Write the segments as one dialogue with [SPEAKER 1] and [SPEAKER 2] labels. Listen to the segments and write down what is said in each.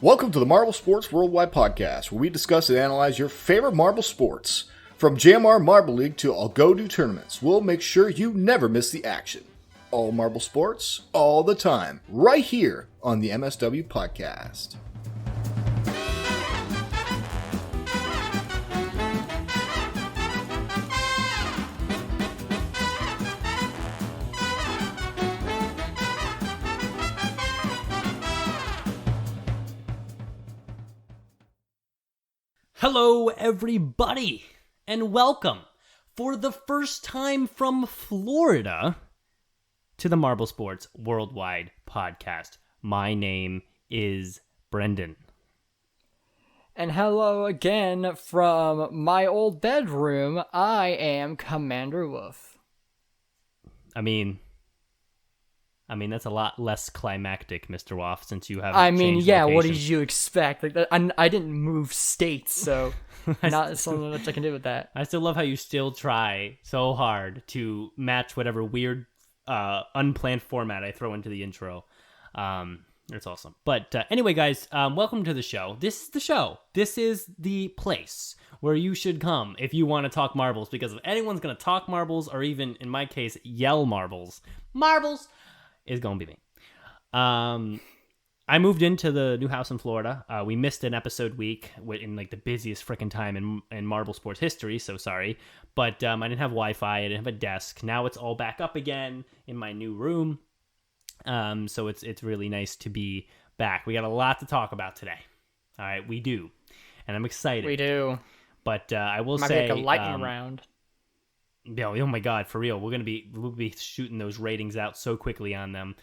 [SPEAKER 1] Welcome to the Marble Sports Worldwide Podcast, where we discuss and analyze your favorite marble sports. From JMR Marble League to I'll Go Do tournaments, we'll make sure you never miss the action. All marble sports, all the time, right here on the MSW Podcast.
[SPEAKER 2] Hello, everybody, and welcome for the first time from Florida to the Marble Sports Worldwide Podcast. My name is Brendan.
[SPEAKER 3] And hello again from my old bedroom. I am Commander Wolf.
[SPEAKER 2] I mean, that's a lot less climactic, Mr. Woff, since you haven't changed
[SPEAKER 3] yeah,
[SPEAKER 2] location.
[SPEAKER 3] what did you expect? Like, I didn't move states, so not so much I can do with that.
[SPEAKER 2] I still love how you still try so hard to match whatever weird, unplanned format I throw into the intro. It's awesome. But anyway, guys, welcome to the show. This is the show. This is the place where you should come if you want to talk marbles, because if anyone's going to talk marbles, or even, in my case, yell marbles, is going to be me. I moved into the new house in Florida. We missed an episode week in like the busiest freaking time in marble sports history, so sorry. But I didn't have Wi-Fi, I didn't have a desk. Now it's all back up again in my new room. So it's really nice to be back. We got a lot to talk about today. All right, we do. And I'm excited.
[SPEAKER 3] We do.
[SPEAKER 2] But I will
[SPEAKER 3] Might
[SPEAKER 2] say...
[SPEAKER 3] be like a lightning round.
[SPEAKER 2] Oh my God, for real. We'll be shooting those ratings out so quickly on them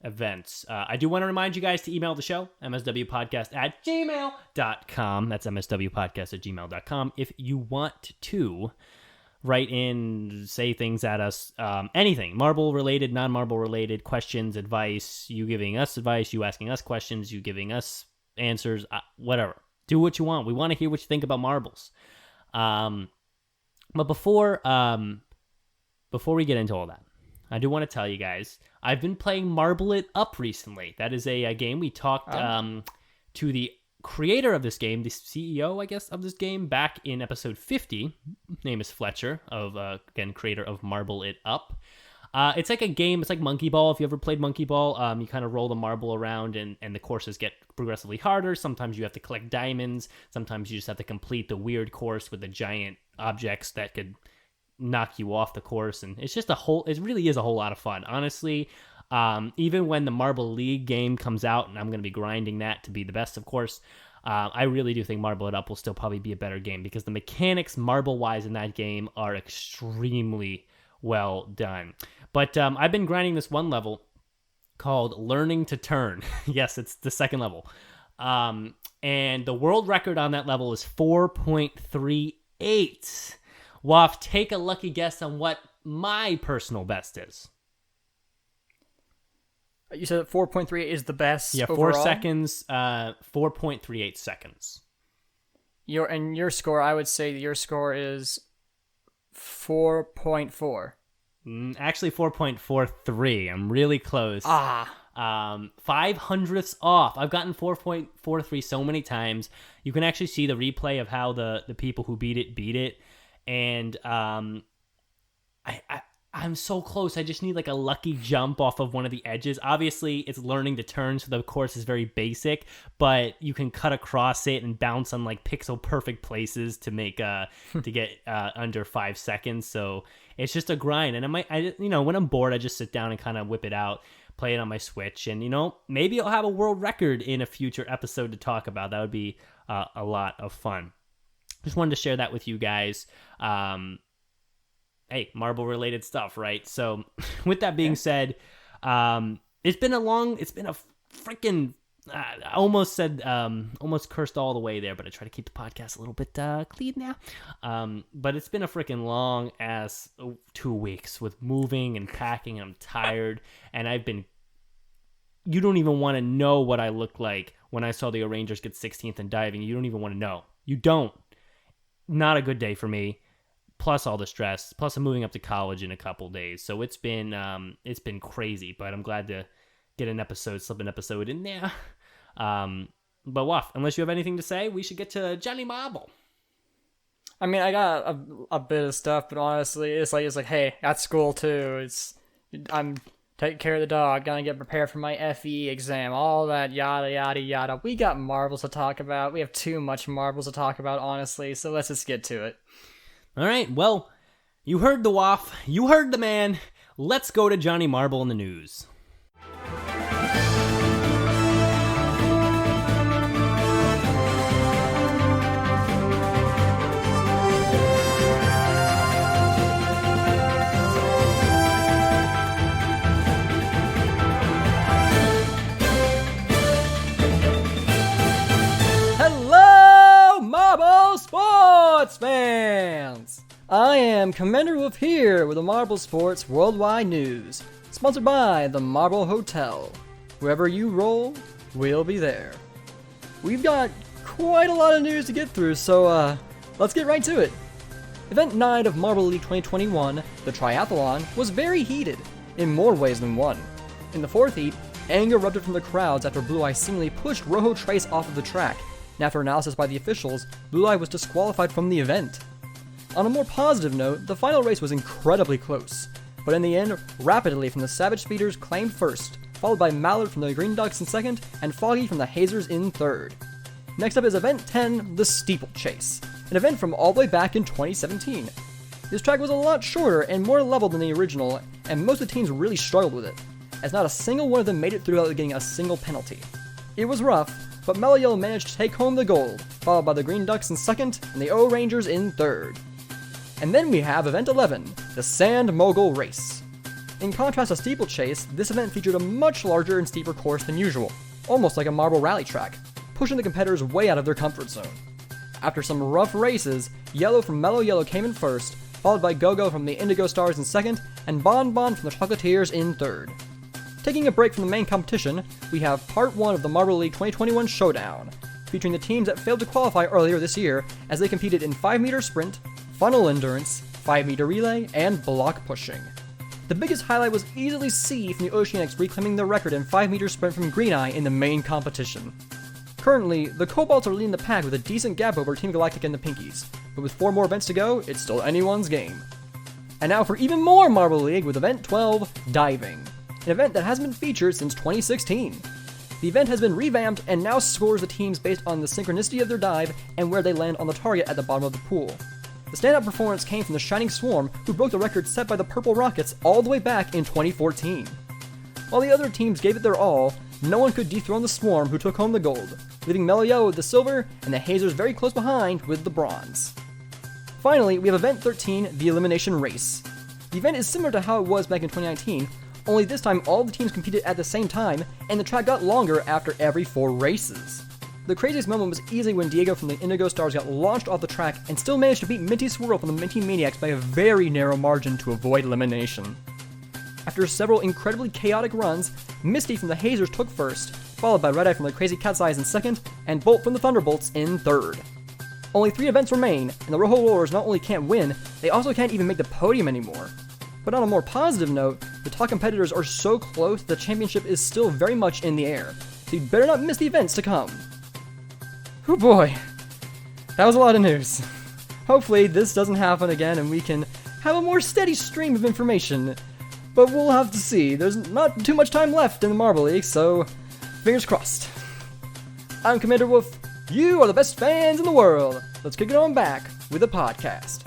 [SPEAKER 2] events. I do want to remind you guys to email the show, mswpodcast@gmail.com. That's mswpodcast@gmail.com. If you want to write in, say things at us, anything, marble related, non-marble related, questions, advice, you giving us advice, you asking us questions, you giving us answers, whatever. Do what you want. We want to hear what you think about marbles. But before we get into all that, I do want to tell you guys, I've been playing Marble It Up recently. That is a game we talked to the creator of this game, the CEO, I guess, of this game, back in episode 50. Name is Fletcher, again, creator of Marble It Up. It's like a game, it's like Monkey Ball. If you ever played Monkey Ball, you kind of roll the marble around and the courses get progressively harder. Sometimes you have to collect diamonds. Sometimes you just have to complete the weird course with the giant objects that could knock you off the course. And it's just it really is a whole lot of fun. Honestly, even when the Marble League game comes out, and I'm going to be grinding that to be the best, of course, I really do think Marble It Up will still probably be a better game because the mechanics marble-wise in that game are extremely well done. But I've been grinding this one level called Learning to Turn. Yes, it's the second level. And the world record on that level is 4.38. Woff, take a lucky guess on what my personal best is.
[SPEAKER 3] You said 4.38 is the best.
[SPEAKER 2] Yeah,
[SPEAKER 3] overall?
[SPEAKER 2] 4 seconds, 4.38 seconds.
[SPEAKER 3] Your score, I would say your score is 4.4.
[SPEAKER 2] Actually, 4.43. I'm really close. 500ths off. I've gotten 4.43 so many times. You can actually see the replay of how the people who beat it. And I'm so close. I just need like a lucky jump off of one of the edges. Obviously, it's learning to turn, so the course is very basic, but you can cut across it and bounce on like pixel perfect places to make to get under 5 seconds. So it's just a grind. And when I'm bored, I just sit down and kind of whip it out, play it on my Switch, and maybe I'll have a world record in a future episode to talk about. That would be a lot of fun. Just wanted to share that with you guys. Hey, marble related stuff, right? So with that being said, it's been a freaking, I almost cursed all the way there, but I try to keep the podcast a little bit clean now. But it's been a freaking long ass 2 weeks with moving and packing. I'm tired, and you don't even want to know what I looked like when I saw the Rangers get 16th in diving. You don't even want to know. You don't. Not a good day for me. Plus all the stress. Plus I'm moving up to college in a couple days. So it's been crazy, but I'm glad to slip an episode in there. But Waff, unless you have anything to say, we should get to Johnny Marble.
[SPEAKER 3] I mean, I got a bit of stuff, but honestly, it's like, hey, at school too. I'm taking care of the dog, gonna get prepared for my FE exam, all that yada yada yada. We got marbles to talk about. We have too much marbles to talk about, honestly. So let's just get to it.
[SPEAKER 2] All right. Well, you heard the Waff. You heard the man. Let's go to Johnny Marble in the news.
[SPEAKER 3] Marble Sports fans! I am Commander Wolf here with the Marble Sports Worldwide News, sponsored by the Marble Hotel. Wherever you roll, we'll be there. We've got quite a lot of news to get through, so let's get right to it. Event 9 of Marble League 2021, the Triathlon, was very heated, in more ways than one. In the fourth heat, anger erupted from the crowds after Blue Eye seemingly pushed Rojo Trace off of the track, and after analysis by the officials, Blue Eye was disqualified from the event. On a more positive note, the final race was incredibly close, but in the end, Rapidly from the Savage Speeders claimed first, followed by Mallard from the Green Ducks in second, and Foggy from the Hazers in third. Next up is Event 10, the Steeplechase, an event from all the way back in 2017. This track was a lot shorter and more level than the original, and most of the teams really struggled with it, as not a single one of them made it through without getting a single penalty. It was rough, but Mellow Yellow managed to take home the gold, followed by the Green Ducks in second and the O Rangers in third. And then we have Event 11, the Sand Mogul Race. In contrast to Steeplechase, this event featured a much larger and steeper course than usual, almost like a marble rally track, pushing the competitors way out of their comfort zone. After some rough races, Yellow from Mellow Yellow came in first, followed by Go-Go from the Indigo Stars in second, and Bon Bon from the Chocolatiers in third. Taking a break from the main competition, we have Part 1 of the Marble League 2021 Showdown, featuring the teams that failed to qualify earlier this year as they competed in 5-meter sprint, funnel endurance, 5-meter relay, and block pushing. The biggest highlight was easily C from the Oceanics reclaiming the record in 5-meter sprint from Green Eye in the main competition. Currently, the Cobalts are leading the pack with a decent gap over Team Galactic and the Pinkies, but with 4 more events to go, it's still anyone's game. And now for even more Marble League with Event 12, Diving. An event that hasn't been featured since 2016. The event has been revamped and now scores the teams based on the synchronicity of their dive and where they land on the target at the bottom of the pool. The standout performance came from the Shining Swarm, who broke the record set by the Purple Rockets all the way back in 2014. While the other teams gave it their all, no one could dethrone the Swarm, who took home the gold, leaving Mellow Yellow with the silver and the Hazers very close behind with the bronze. Finally, we have Event 13, the Elimination Race. The event is similar to how it was back in 2019, only this time all the teams competed at the same time, and the track got longer after every 4 races. The craziest moment was easily when Diego from the Indigo Stars got launched off the track and still managed to beat Minty Swirl from the Minty Maniacs by a very narrow margin to avoid elimination. After several incredibly chaotic runs, Misty from the Hazers took first, followed by Red Eye from the Crazy Cat's Eyes in second, and Bolt from the Thunderbolts in third. Only 3 events remain, and the Rojo Rollers not only can't win, they also can't even make the podium anymore. But on a more positive note, the top competitors are so close the championship is still very much in the air, so you better not miss the events to come. Oh boy, that was a lot of news. Hopefully this doesn't happen again and we can have a more steady stream of information, but we'll have to see. There's not too much time left in the Marble League, so fingers crossed. I'm Commander Wolf, you are the best fans in the world. Let's kick it on back with the podcast.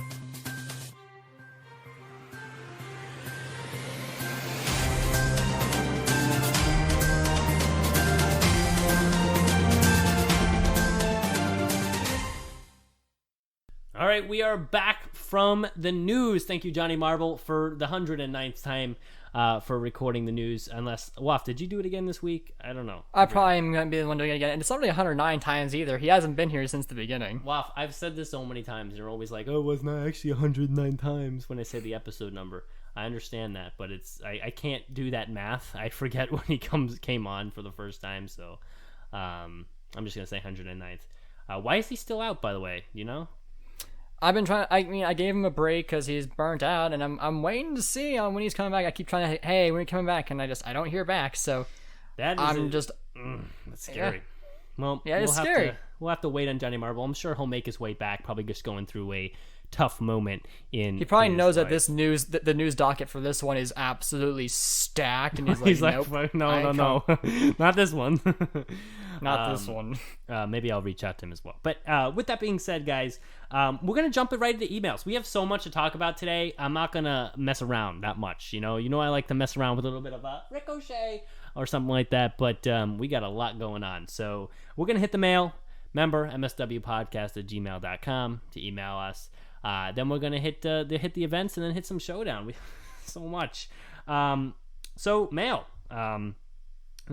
[SPEAKER 2] All right, we are back from the news. Thank you, Johnny Marble, for the 109th time for recording the news. Unless, Waff, did you do it again this week? I don't know.
[SPEAKER 3] I probably am going to be the one doing it again. And it's not really 109 times either. He hasn't been here since the beginning.
[SPEAKER 2] Waff, I've said this so many times. You're always like, oh, it was not actually 109 times when I say the episode number. I understand that, but I can't do that math. I forget when he came on for the first time, so I'm just going to say 109th. Why is he still out, by the way? You know?
[SPEAKER 3] I've been trying. I mean, I gave him a break because he's burnt out, and I'm waiting to see when he's coming back. I keep trying to, hey, when are you coming back? And I don't hear back. So
[SPEAKER 2] That's scary.
[SPEAKER 3] Yeah.
[SPEAKER 2] Well,
[SPEAKER 3] Yeah, it's scary.
[SPEAKER 2] We'll have to wait on Johnny Marble. I'm sure he'll make his way back, probably just going through a tough moment in
[SPEAKER 3] He probably
[SPEAKER 2] his
[SPEAKER 3] knows
[SPEAKER 2] life.
[SPEAKER 3] that the news docket for this one is absolutely stacked, and
[SPEAKER 2] He's
[SPEAKER 3] like,
[SPEAKER 2] like,
[SPEAKER 3] nope,
[SPEAKER 2] no, not this one.
[SPEAKER 3] not this one.
[SPEAKER 2] Maybe I'll reach out to him as well. But with that being said, guys, we're going to jump it right into emails. We have so much to talk about today. I'm not going to mess around that much. You know, I like to mess around with a little bit of a ricochet or something like that. But we got a lot going on. So we're going to hit the mail. Remember, mswpodcast@gmail.com to email us. Then we're going to hit the events and then hit some showdown. We so much. So mail. And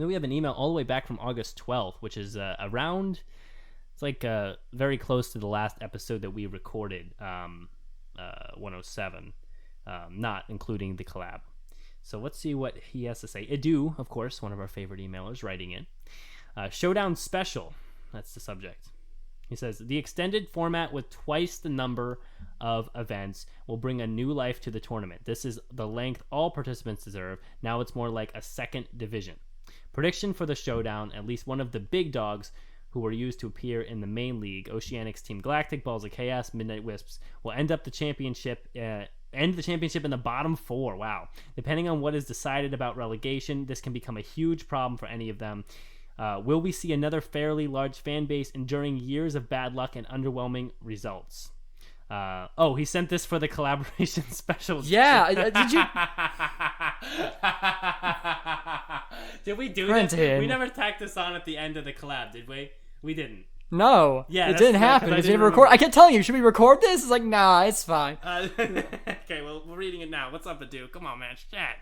[SPEAKER 2] then we have an email all the way back from August 12th, which is around, it's like very close to the last episode that we recorded, 107, not including the collab. So let's see what he has to say. Edu, of course, one of our favorite emailers, writing in. Showdown Special, that's the subject. He says, the extended format with twice the number of events will bring a new life to the tournament. This is the length all participants deserve. Now it's more like a second division. Prediction for the showdown, at least one of the big dogs who were used to appear in the main league, Oceanics Team Galactic, Balls of Chaos, Midnight Wisps, will end the championship in the bottom 4. Wow. Depending on what is decided about relegation, this can become a huge problem for any of them. Will we see another fairly large fan base enduring years of bad luck and underwhelming results? He sent this for the collaboration special.
[SPEAKER 3] Yeah, did you?
[SPEAKER 2] Did we do
[SPEAKER 3] Quentin.
[SPEAKER 2] this? We never tacked this on at the end of the collab, did we? We didn't.
[SPEAKER 3] No,
[SPEAKER 2] Yeah,
[SPEAKER 3] it didn't happen.
[SPEAKER 2] I
[SPEAKER 3] It
[SPEAKER 2] didn't
[SPEAKER 3] didn't record.
[SPEAKER 2] remember.
[SPEAKER 3] I kept telling you, should we record this? It's like, nah, it's fine.
[SPEAKER 2] Okay, well, we're reading it now. What's up, Adu? Come on, man. Chat.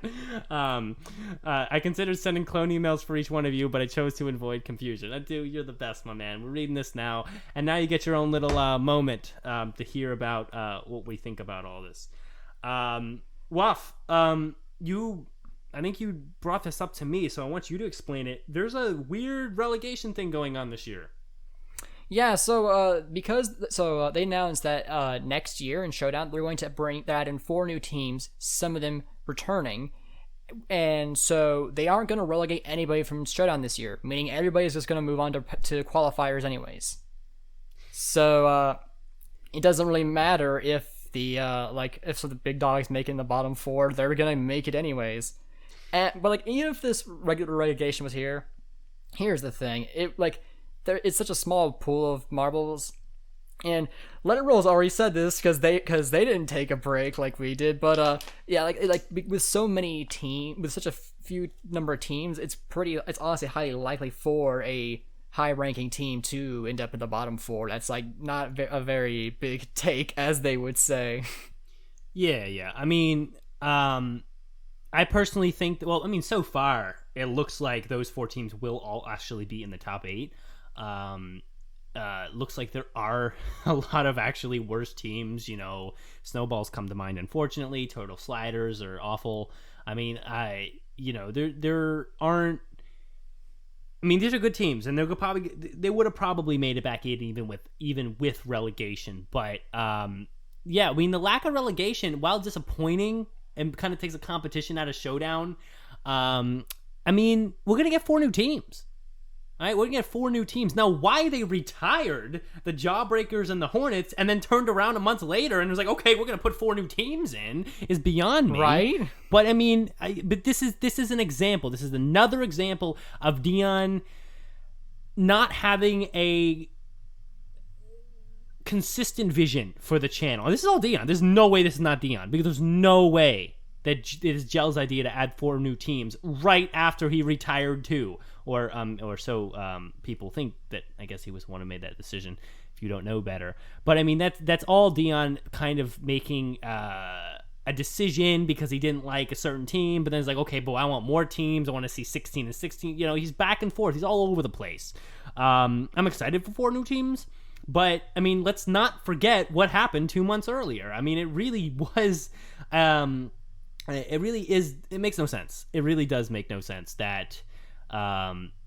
[SPEAKER 2] I considered sending clone emails for each one of you, but I chose to avoid confusion. Adu, you're the best, my man. We're reading this now, and now you get your own little moment to hear about what we think about all this. Waf, I think you brought this up to me, so I want you to explain it. There's a weird relegation thing going on this year.
[SPEAKER 3] Yeah, so they announced that next year in Showdown they're going to add in 4 new teams, some of them returning, and so they aren't going to relegate anybody from Showdown this year, meaning everybody's just going to move on to qualifiers anyways. So it doesn't really matter if the big dogs make it in the bottom 4, they're going to make it anyways. But even if this regular relegation was here, here's the thing: it's such a small pool of marbles, and Let It Roll's already said this because they didn't take a break like we did. But with so many with such a few number of teams, it's honestly highly likely for a high-ranking team to end up in the bottom 4. That's not a very big take, as they would say.
[SPEAKER 2] Yeah. I mean, I personally think that, so far it looks like those 4 teams will all actually be in the top 8. Looks like there are a lot of actually worse teams. Snowballs come to mind, unfortunately. Total Sliders are awful. I mean, there aren't. I mean, these are good teams, and they would have probably made it back in even with relegation. But the lack of relegation, while disappointing and kind of takes a competition out of Showdown, we're gonna get 4 new teams. All right, we're gonna get 4 new teams. Now, why they retired the Jawbreakers and the Hornets and then turned around a month later and was like, okay, we're gonna put 4 new teams in is beyond me.
[SPEAKER 3] Right?
[SPEAKER 2] But but this is an example. This is another example of Dion not having a consistent vision for the channel. And this is all Dion. There's no way this is not Dion, because there's no way that it is Gel's idea to add 4 new teams right after he retired too, or so people think. That I guess he was the one who made that decision. If you don't know better, but that's all Dion kind of making a decision because he didn't like a certain team, but then it's like, okay, but I want more teams. I want to see 16 and 16. He's back and forth. He's all over the place. I'm excited for 4 new teams. But, let's not forget what happened 2 months earlier. It really was, it really is, it makes no sense. It really does make no sense that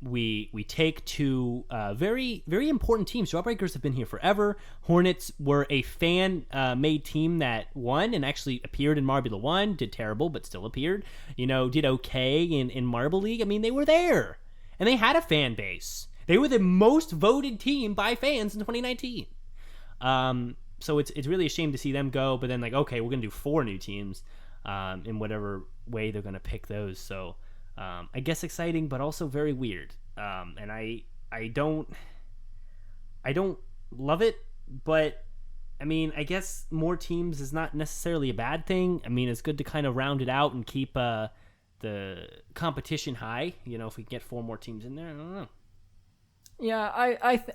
[SPEAKER 2] we take 2 very, very important teams. Jawbreakers have been here forever. Hornets were a fan-made team that won and actually appeared in Marbula 1, did terrible, but still appeared. Did okay in Marble League. They were there. and they had a fan base. They were the most voted team by fans in 2019. So it's really a shame to see them go. But then like, okay, we're gonna do 4 new teams, in whatever way they're gonna pick those. So I guess exciting, but also very weird. And I don't love it, but I mean, I guess more teams is not necessarily a bad thing. I mean, it's good to kind of round it out and keep the competition high. You know, if we can get 4 more teams in there, I don't know.
[SPEAKER 3] Yeah,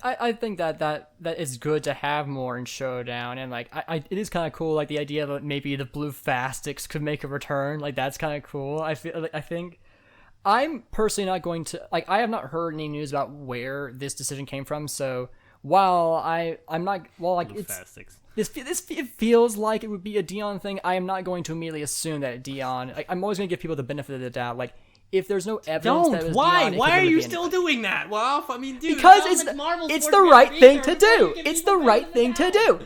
[SPEAKER 3] I think that is good to have more in Showdown, and like it is kind of cool, like the idea that maybe the Blue Fastics could make a return. Like that's kind of cool. I think I'm personally not going to like. I have not heard any news about where this decision came from. So while I'm not like
[SPEAKER 2] Blue
[SPEAKER 3] it's
[SPEAKER 2] Fastics.
[SPEAKER 3] it feels like it would be a Dion thing. I am not going to immediately assume that Dion. I'm always going to give people the benefit of the doubt. Like if there's no evidence that it was
[SPEAKER 2] Why?
[SPEAKER 3] Dion, it
[SPEAKER 2] Why
[SPEAKER 3] could
[SPEAKER 2] are
[SPEAKER 3] really
[SPEAKER 2] you
[SPEAKER 3] be
[SPEAKER 2] still
[SPEAKER 3] anyone.
[SPEAKER 2] doing that? Well, I mean, dude,
[SPEAKER 3] Because
[SPEAKER 2] Marvel
[SPEAKER 3] it's
[SPEAKER 2] Sports
[SPEAKER 3] the
[SPEAKER 2] Grid
[SPEAKER 3] right thing
[SPEAKER 2] research,
[SPEAKER 3] to
[SPEAKER 2] why
[SPEAKER 3] do.
[SPEAKER 2] you give
[SPEAKER 3] It's
[SPEAKER 2] people
[SPEAKER 3] the right
[SPEAKER 2] benefit
[SPEAKER 3] thing
[SPEAKER 2] of
[SPEAKER 3] to
[SPEAKER 2] the
[SPEAKER 3] do.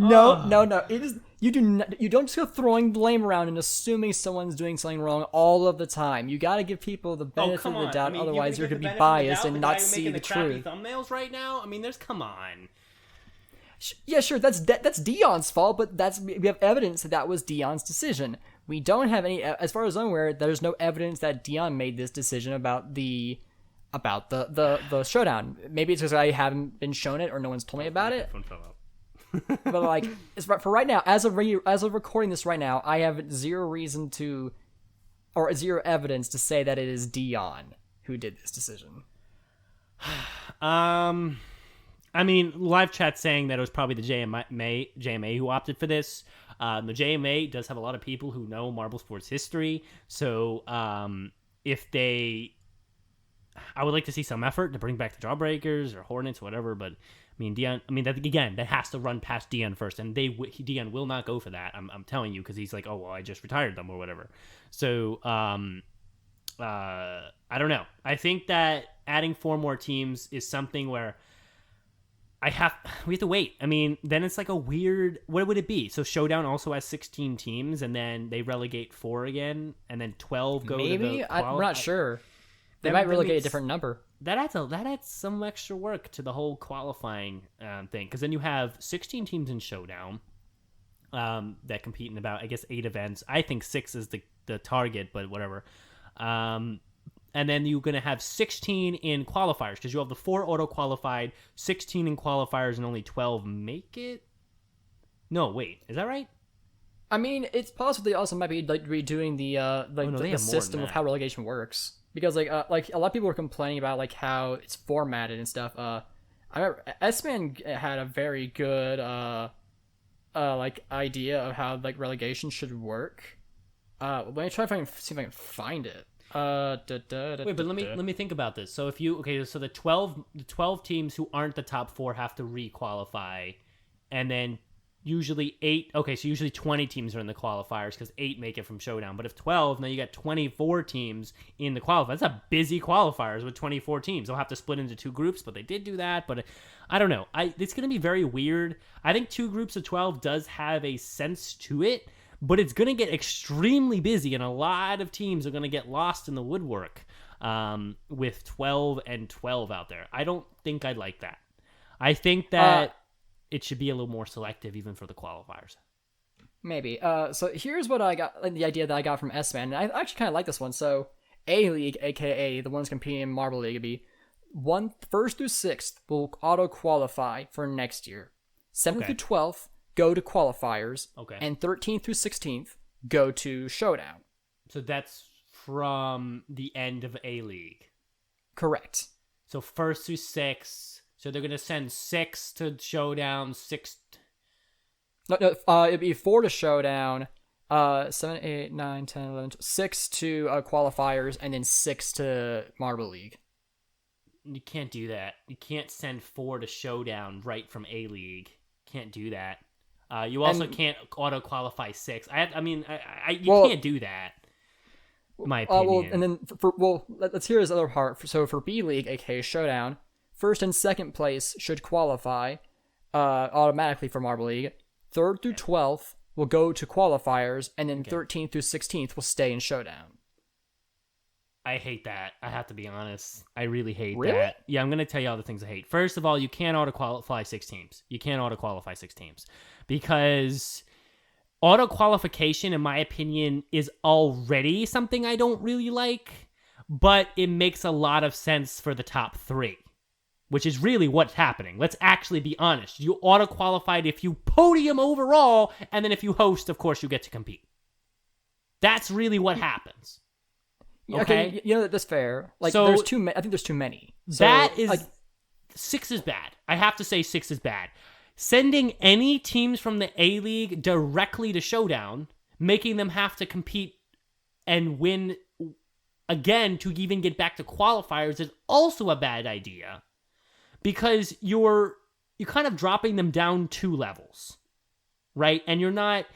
[SPEAKER 2] doubt?
[SPEAKER 3] No. It is you do not, you don't just go throwing blame around and assuming someone's doing something wrong all of the time. You got to give people the benefit
[SPEAKER 2] come
[SPEAKER 3] of the
[SPEAKER 2] on.
[SPEAKER 3] doubt.
[SPEAKER 2] I mean,
[SPEAKER 3] Otherwise,
[SPEAKER 2] you're
[SPEAKER 3] you're
[SPEAKER 2] gonna
[SPEAKER 3] going to be
[SPEAKER 2] give the benefit of
[SPEAKER 3] biased
[SPEAKER 2] the
[SPEAKER 3] and
[SPEAKER 2] doubt
[SPEAKER 3] not
[SPEAKER 2] to the guy
[SPEAKER 3] see
[SPEAKER 2] making
[SPEAKER 3] the
[SPEAKER 2] crappy
[SPEAKER 3] truth.
[SPEAKER 2] thumbnails right now. I mean, come on.
[SPEAKER 3] Yeah, sure. That's Dion's fault, but we have evidence that was Dion's decision. We don't have any, as far as I'm aware. There's no evidence that Dion made this decision about the showdown. Maybe it's because I haven't been shown it or no one's told me about it. But like, for right now, as of recording this right now, I have zero evidence to say that it is Dion who did this decision.
[SPEAKER 2] I mean, live chat saying that it was probably the JMA who opted for this. The JMA does have a lot of people who know Marble Sports history, so I would like to see some effort to bring back the Jawbreakers or Hornets or whatever, but I mean, Dion. I mean, that has to run past Dion first, and Dion will not go for that. I'm telling you, because he's like, oh well, I just retired them or whatever. So I don't know. I think that adding 4 more teams is something where we have to wait. I mean, then it's like a weird. What would it be? So Showdown also has 16 teams, and then they relegate 4 again, and then 12 go.
[SPEAKER 3] Maybe
[SPEAKER 2] to the
[SPEAKER 3] I'm not sure. They might relegate a different number.
[SPEAKER 2] That adds some extra work to the whole qualifying thing, because then you have 16 teams in Showdown that compete in about, I guess, 8 events. I think 6 is the target, but whatever. And then you're going to have 16 in qualifiers, because you have the 4 auto-qualified, 16 in qualifiers, and only 12 make it? No, wait. Is that right?
[SPEAKER 3] I mean, it's possibly also might be like redoing the system of how relegation works. Because like a lot of people were complaining about like how it's formatted and stuff. I remember S-Man had a very good like idea of how like relegation should work. Let me try to see if I can find it.
[SPEAKER 2] Wait, but let me think about this. So so the 12 teams who aren't the top 4 have to re-qualify, and then usually 8. Okay, so usually 20 teams are in the qualifiers because 8 make it from Showdown. But if 12, now you got 24 teams in the qualifiers. That's a busy qualifiers with 24 teams. They'll have to split into 2 groups, but they did do that. But I don't know. It's going to be very weird. I think 2 groups of 12 does have a sense to it, but it's going to get extremely busy, and a lot of teams are going to get lost in the woodwork with 12 and 12 out there. I don't think I'd like that. I think that it should be a little more selective even for the qualifiers.
[SPEAKER 3] Maybe. So here's what I got, the idea that I got from S-Man, and I actually kind of like this one. So A-League, aka the ones competing in Marble League, would be 1st through 6th will auto-qualify for next year. 7th through 12th go to qualifiers, and 13th through 16th go to Showdown.
[SPEAKER 2] So that's from the end of A-League.
[SPEAKER 3] Correct.
[SPEAKER 2] So 1st through 6th. So they're going to send 6 to Showdown, 6...
[SPEAKER 3] No, it'd be 4 to Showdown, 7, 8, 9, 10, 11, 6 to qualifiers, and then 6 to Marble League.
[SPEAKER 2] You can't do that. You can't send 4 to Showdown right from A-League. Can't do that. You also can't auto-qualify 6. You can't do that. My opinion.
[SPEAKER 3] And then, let's hear his other part. So for B-League, aka Showdown, 1st and 2nd place should qualify automatically for Marble League. 3rd through 12th will go to qualifiers, and then 13th through 16th will stay in Showdown.
[SPEAKER 2] I hate that. I have to be honest. I really hate
[SPEAKER 3] Really?
[SPEAKER 2] that. Yeah, I'm going to tell you all the things I hate. First of all, you can't auto-qualify 6 teams. You can't auto-qualify 6 teams. Because auto-qualification, in my opinion, is already something I don't really like. But it makes a lot of sense for the top 3. Which is really what's happening. Let's actually be honest. You auto-qualified if you podium overall, and then if you host, of course, you get to compete. That's really what happens. Okay,
[SPEAKER 3] that's fair. Like,
[SPEAKER 2] so,
[SPEAKER 3] there's too many. I think there's too many. So,
[SPEAKER 2] that is 6 is bad. I have to say 6 is bad. Sending any teams from the A-League directly to Showdown, making them have to compete and win again to even get back to qualifiers is also a bad idea. Because you're kind of dropping them down 2 levels, right? And you're not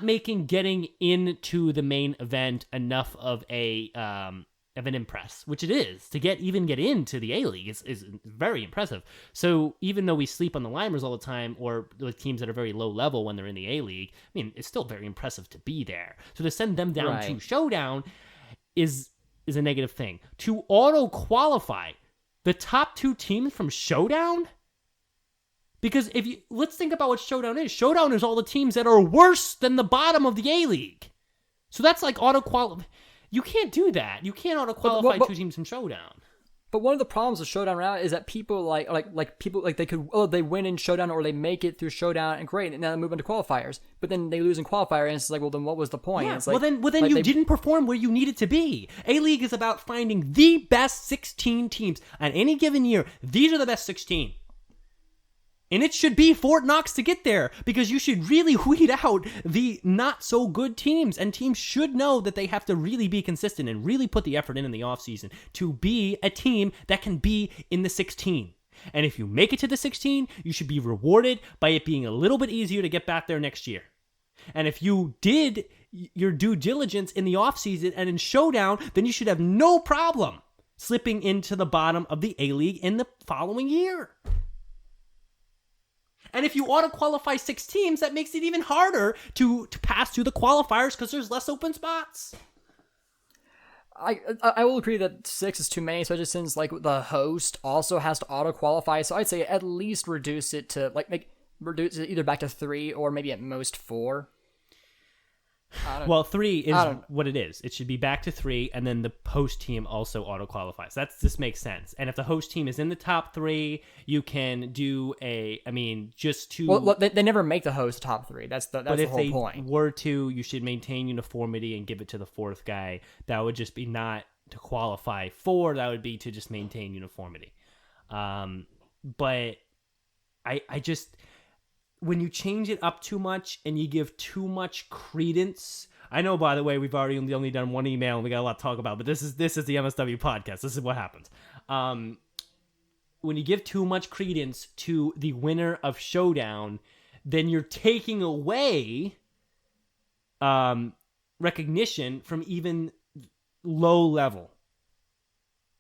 [SPEAKER 2] making getting into the main event enough of an impress, which it is. To get into the A-League is very impressive. So even though we sleep on the Limers all the time, or the teams that are very low level when they're in the A-League, I mean, it's still very impressive to be there. So to send them down to Showdown is a negative thing. To auto-qualify the top 2 teams from Showdown? Because let's think about what Showdown is. Showdown is all the teams that are worse than the bottom of the A-League. So that's like auto-qualify. You can't do that. You can't auto-qualify 2 teams from Showdown.
[SPEAKER 3] But one of the problems with Showdown right now is that people they win in Showdown, or they make it through Showdown and great, and now they move into qualifiers. But then they lose in qualifier, and it's like, well, then what was the point?
[SPEAKER 2] Yeah,
[SPEAKER 3] it's like,
[SPEAKER 2] well then you didn't perform where you needed to be. A-League is about finding the best 16 teams on any given year. These are the best 16. And it should be Fort Knox to get there, because you should really weed out the not-so-good teams. And teams should know that they have to really be consistent and really put the effort in the offseason to be a team that can be in the 16. And if you make it to the 16, you should be rewarded by it being a little bit easier to get back there next year. And if you did your due diligence in the offseason and in Showdown, then you should have no problem slipping into the bottom of the A-League in the following year. And if you auto-qualify 6 teams, that makes it even harder to pass through the qualifiers because there's less open spots.
[SPEAKER 3] I will agree that 6 is too many, especially since like the host also has to auto-qualify. So I'd say at least reduce it to reduce it either back to 3 or maybe at most 4.
[SPEAKER 2] Well, 3 is what it is. It should be back to 3, and then the host team also auto-qualifies. This makes sense. And if the host team is in the top 3, you can do just to...
[SPEAKER 3] Well, they never make the host top 3. That's the whole point. But if they
[SPEAKER 2] were to, you should maintain uniformity and give it to the 4th guy. That would just be not to qualify for. That would be to just maintain uniformity. But I just... When you change it up too much and you give too much credence, I know, by the way, we've only done 1 email and we got a lot to talk about, but this is the MSW podcast. This is what happens. When you give too much credence to the winner of Showdown, then you're taking away recognition from even low-level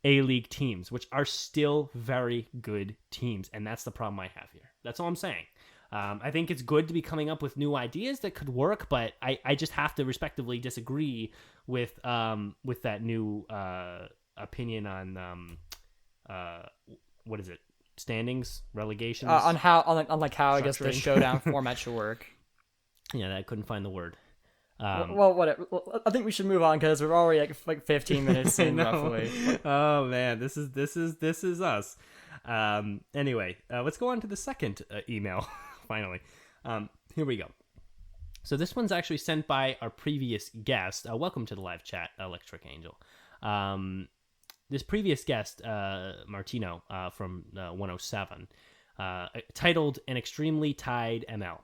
[SPEAKER 2] A-League teams, which are still very good teams, and that's the problem I have here. That's all I'm saying. I think it's good to be coming up with new ideas that could work, but I just have to respectively disagree with that new opinion on what is it? Standings, relegations,
[SPEAKER 3] on how I guess the Showdown format should work.
[SPEAKER 2] Yeah, I couldn't find the word.
[SPEAKER 3] Well, whatever. I think we should move on because we're already like 15 minutes in roughly.
[SPEAKER 2] Oh man, this is us. Anyway, let's go on to the second email. Finally, here we go. So this one's actually sent by our previous guest. Welcome to the live chat, Electric Angel. This previous guest, Martino from 107, titled "An Extremely Tied ML."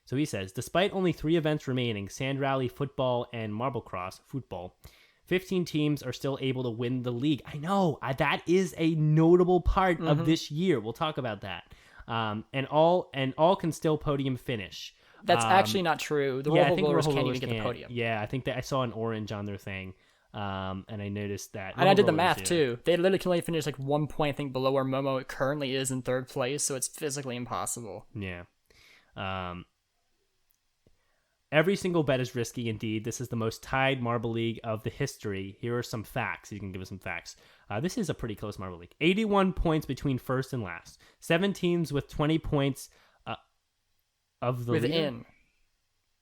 [SPEAKER 2] So he says, despite only 3 events remaining, Sand Rally, Football, and Marble Cross, Football, 15 teams are still able to win the league. I know, that is a notable part of this year. We'll talk about that. And all can still podium finish.
[SPEAKER 3] That's actually not true. The Roll Rollers can't even get the podium.
[SPEAKER 2] Yeah, I think that I saw an orange on their thing, and I noticed that.
[SPEAKER 3] And I did the math too. They literally can only finish like 1 point, I think, below where Momo currently is in 3rd place, so it's physically impossible.
[SPEAKER 2] Yeah. Every single bet is risky indeed. This is the most tied Marble League of the history. Here are some facts. You can give us some facts. This is a pretty close Marble League. 81 points between first and last. 7 teams with 20 points of the leader.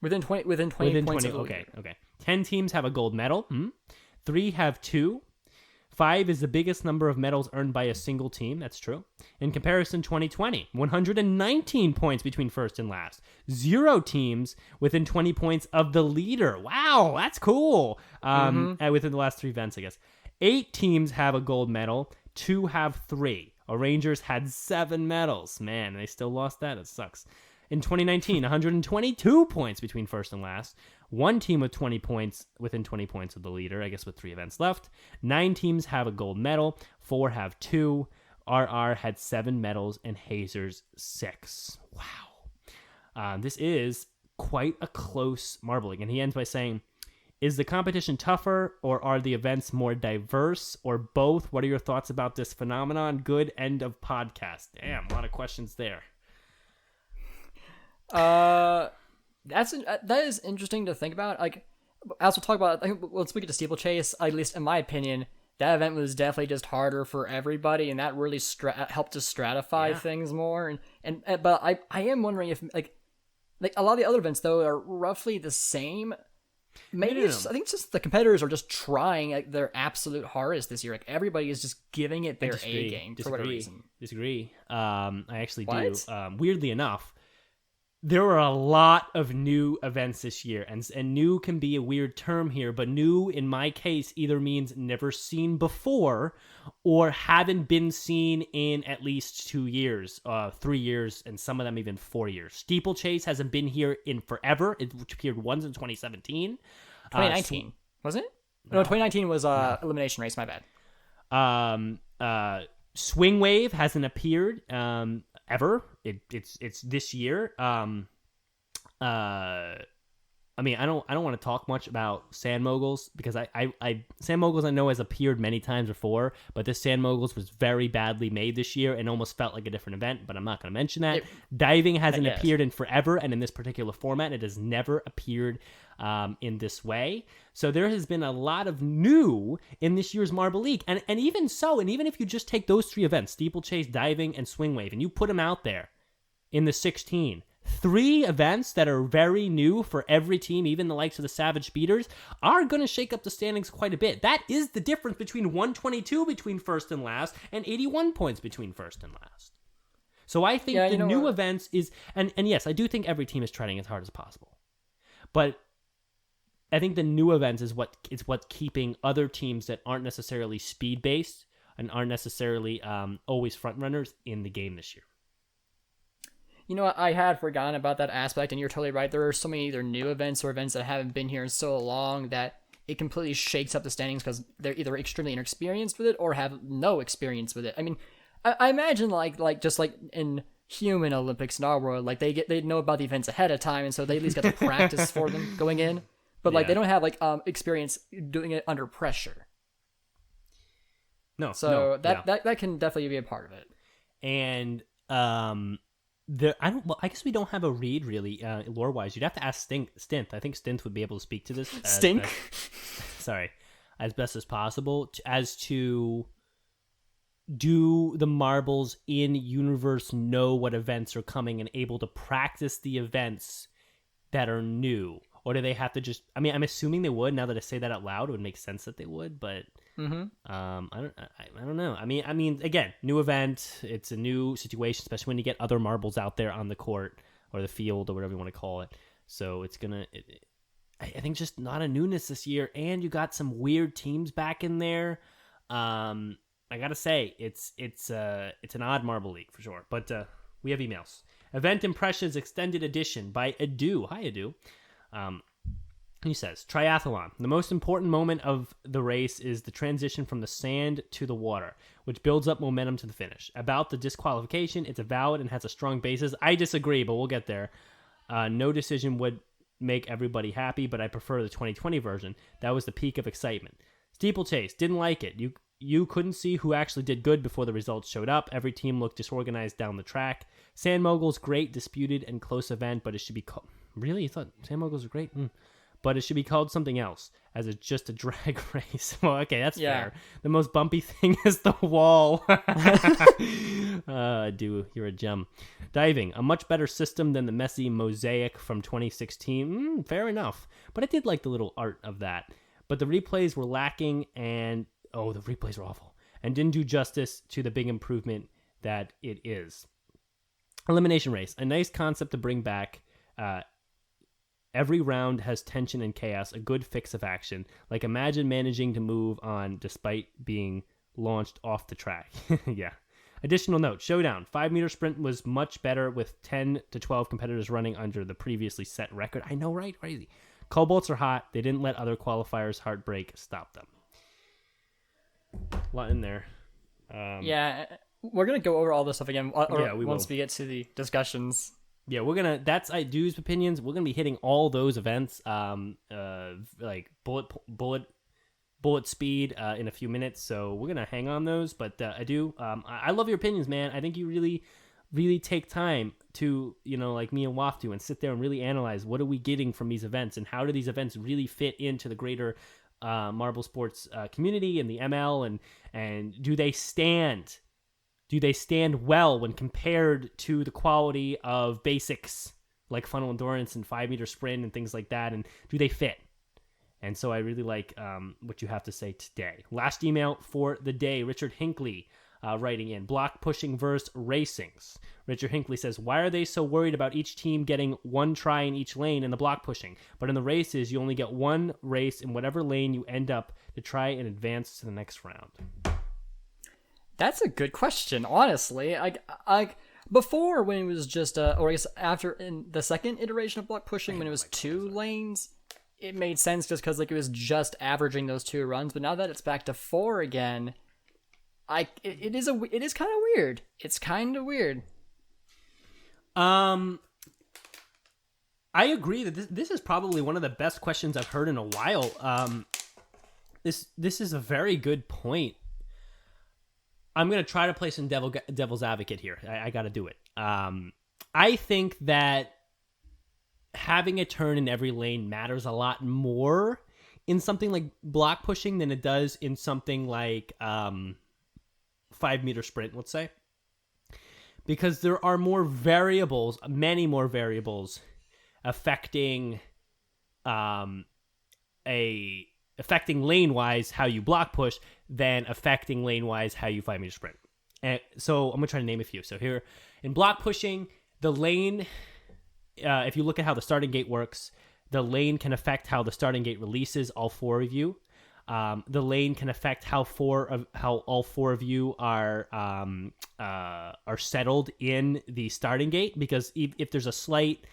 [SPEAKER 3] Within 20 points of the leader.
[SPEAKER 2] Okay. 10 teams have a gold medal. 3 have 2. 5 is the biggest number of medals earned by a single team. That's true. In comparison, 2020, 119 points between first and last. 0 teams within 20 points of the leader. Wow, that's cool. Within the last 3 events, I guess. 8 teams have a gold medal. 2 have 3. Rangers had 7 medals. Man, they still lost that. It sucks. In 2019, 122 points between first and last. 1 team with 20 points within 20 points of the leader, I guess with 3 events left. 9 teams have a gold medal. 4 have 2. RR had 7 medals and Hazers 6. Wow. This is quite a close Marble League. And he ends by saying, is the competition tougher or are the events more diverse or both? What are your thoughts about this phenomenon? Good end of podcast. Damn, a lot of questions there.
[SPEAKER 3] That is interesting to think about. Like, as we'll talk about, I think once we get to Steeplechase, at least in my opinion, that event was definitely just harder for everybody, and that really helped to stratify things more. But I am wondering if like a lot of the other events though are roughly the same. Maybe I think it's just the competitors are just trying their absolute hardest this year. Like everybody is just giving it their A game for whatever reason.
[SPEAKER 2] Disagree. I actually do. Weirdly enough, there were a lot of new events this year, and new can be a weird term here, but new in my case either means never seen before or haven't been seen in at least 2 years, 3 years, and some of them even 4 years. Steeplechase hasn't been here in forever. It appeared once in 2017.
[SPEAKER 3] 2019, wasn't it? No, 2019 was Elimination Race, my
[SPEAKER 2] bad. Swing Wave hasn't appeared ever. It's this year. I mean, I don't want to talk much about Sand Moguls because I Sand Moguls I know has appeared many times before, but this Sand Moguls was very badly made this year and almost felt like a different event, but I'm not going to mention that. Diving hasn't appeared in forever, and in this particular format, it has never appeared in this way. So there has been a lot of new in this year's Marble League, and even so, and even if you just take those 3 events, Steeplechase, Diving, and Swing Wave, and you put them out there in the 16, 3 events that are very new for every team, even the likes of the Savage Speeders, are going to shake up the standings quite a bit. That is the difference between 122 between first and last and 81 points between first and last. So I think the new events is, and yes, I do think every team is trying as hard as possible. But I think the new events is what's keeping other teams that aren't necessarily speed-based and aren't necessarily always front runners in the game this year.
[SPEAKER 3] You know what? I had forgotten about that aspect, and you're totally right. There are so many either new events or events that haven't been here in so long that it completely shakes up the standings because they're either extremely inexperienced with it or have no experience with it. I mean, I imagine like just like in human Olympics in our world, like they know about the events ahead of time, and so they at least get to practice for them going in. But like they don't have like experience doing it under pressure. So that can definitely be a part of it.
[SPEAKER 2] And I guess we don't have a read really lore wise. You'd have to ask Stint. I think Stint would be able to speak to this.
[SPEAKER 3] Stink.
[SPEAKER 2] As best as possible as to do the marbles in universe know what events are coming and able to practice the events that are new, or do they have to just? I mean, I'm assuming they would. Now that I say that out loud, it would make sense that they would, but. I don't know. I mean, again, new event. It's a new situation, especially when you get other marbles out there on the court or the field or whatever you want to call it. So it's I think just not a newness this year, and you got some weird teams back in there. I gotta say, it's an odd Marble League for sure. But we have emails. Event Impressions Extended Edition by Adu. Hi, Adu. He says, Triathlon. The most important moment of the race is the transition from the sand to the water, which builds up momentum to the finish. About the disqualification, it's a valid and has a strong basis. I disagree, but we'll get there. No decision would make everybody happy, but I prefer the 2020 version. That was the peak of excitement. Steeplechase, didn't like it. You couldn't see who actually did good before the results showed up. Every team looked disorganized down the track. Sand Moguls, great, disputed, and close event, but it should be Really? You thought Sand Moguls were great? But it should be called something else, as it's just a drag race. Well, okay, that's fair. The most bumpy thing is the wall. You're a gem. Diving, a much better system than the messy Mosaic from 2016. Fair enough. But I did like the little art of that. But the replays were lacking, and the replays were awful, and didn't do justice to the big improvement that it is. Elimination race, a nice concept to bring back. Every round has tension and chaos, a good fix of action. Like, imagine managing to move on despite being launched off the track. Yeah. Additional note, Showdown. 5-meter sprint was much better with 10 to 12 competitors running under the previously set record. I know, right? Crazy. Cobalts are hot. They didn't let other qualifiers' heartbreak stop them. A lot in there.
[SPEAKER 3] We're going to go over all this stuff again
[SPEAKER 2] once
[SPEAKER 3] we get to the discussions.
[SPEAKER 2] Yeah, that's Dude's opinions. We're gonna be hitting all those events, like bullet speed, in a few minutes. So we're gonna hang on those. But I love your opinions, man. I think you really, really take time to, like me and Waff do, and sit there and really analyze what are we getting from these events, and how do these events really fit into the greater marble sports community and the ML, and do they stand? Do they stand well when compared to the quality of basics like funnel endurance and 5-meter sprint and things like that? And do they fit? And so I really like what you have to say today. Last email for the day, Richard Hinckley writing in, block pushing versus racings. Richard Hinckley says, why are they so worried about each team getting one try in each lane in the block pushing? But in the races, you only get one race in whatever lane you end up to try and advance to the next round.
[SPEAKER 3] That's a good question, honestly. I before, when it was just or I guess after, in the second iteration of block pushing, when it was 2 lanes, it made sense just because it was just averaging those 2 runs. But now that it's back to 4 again, it is kind of weird. It's kind of weird.
[SPEAKER 2] I agree that this is probably one of the best questions I've heard in a while. This is a very good point. I'm going to try to play some devil's advocate here. I got to do it. I think that having a turn in every lane matters a lot more in something like block pushing than it does in something like 5-meter sprint, let's say. Because there are many more variables affecting affecting lane-wise how you block push than affecting lane-wise how you 5-meter sprint. And so I'm going to try to name a few. So here, in block pushing, the lane, if you look at how the starting gate works, the lane can affect how the starting gate releases all 4 of you. The lane can affect how all 4 of you are settled in the starting gate, because if there's a slight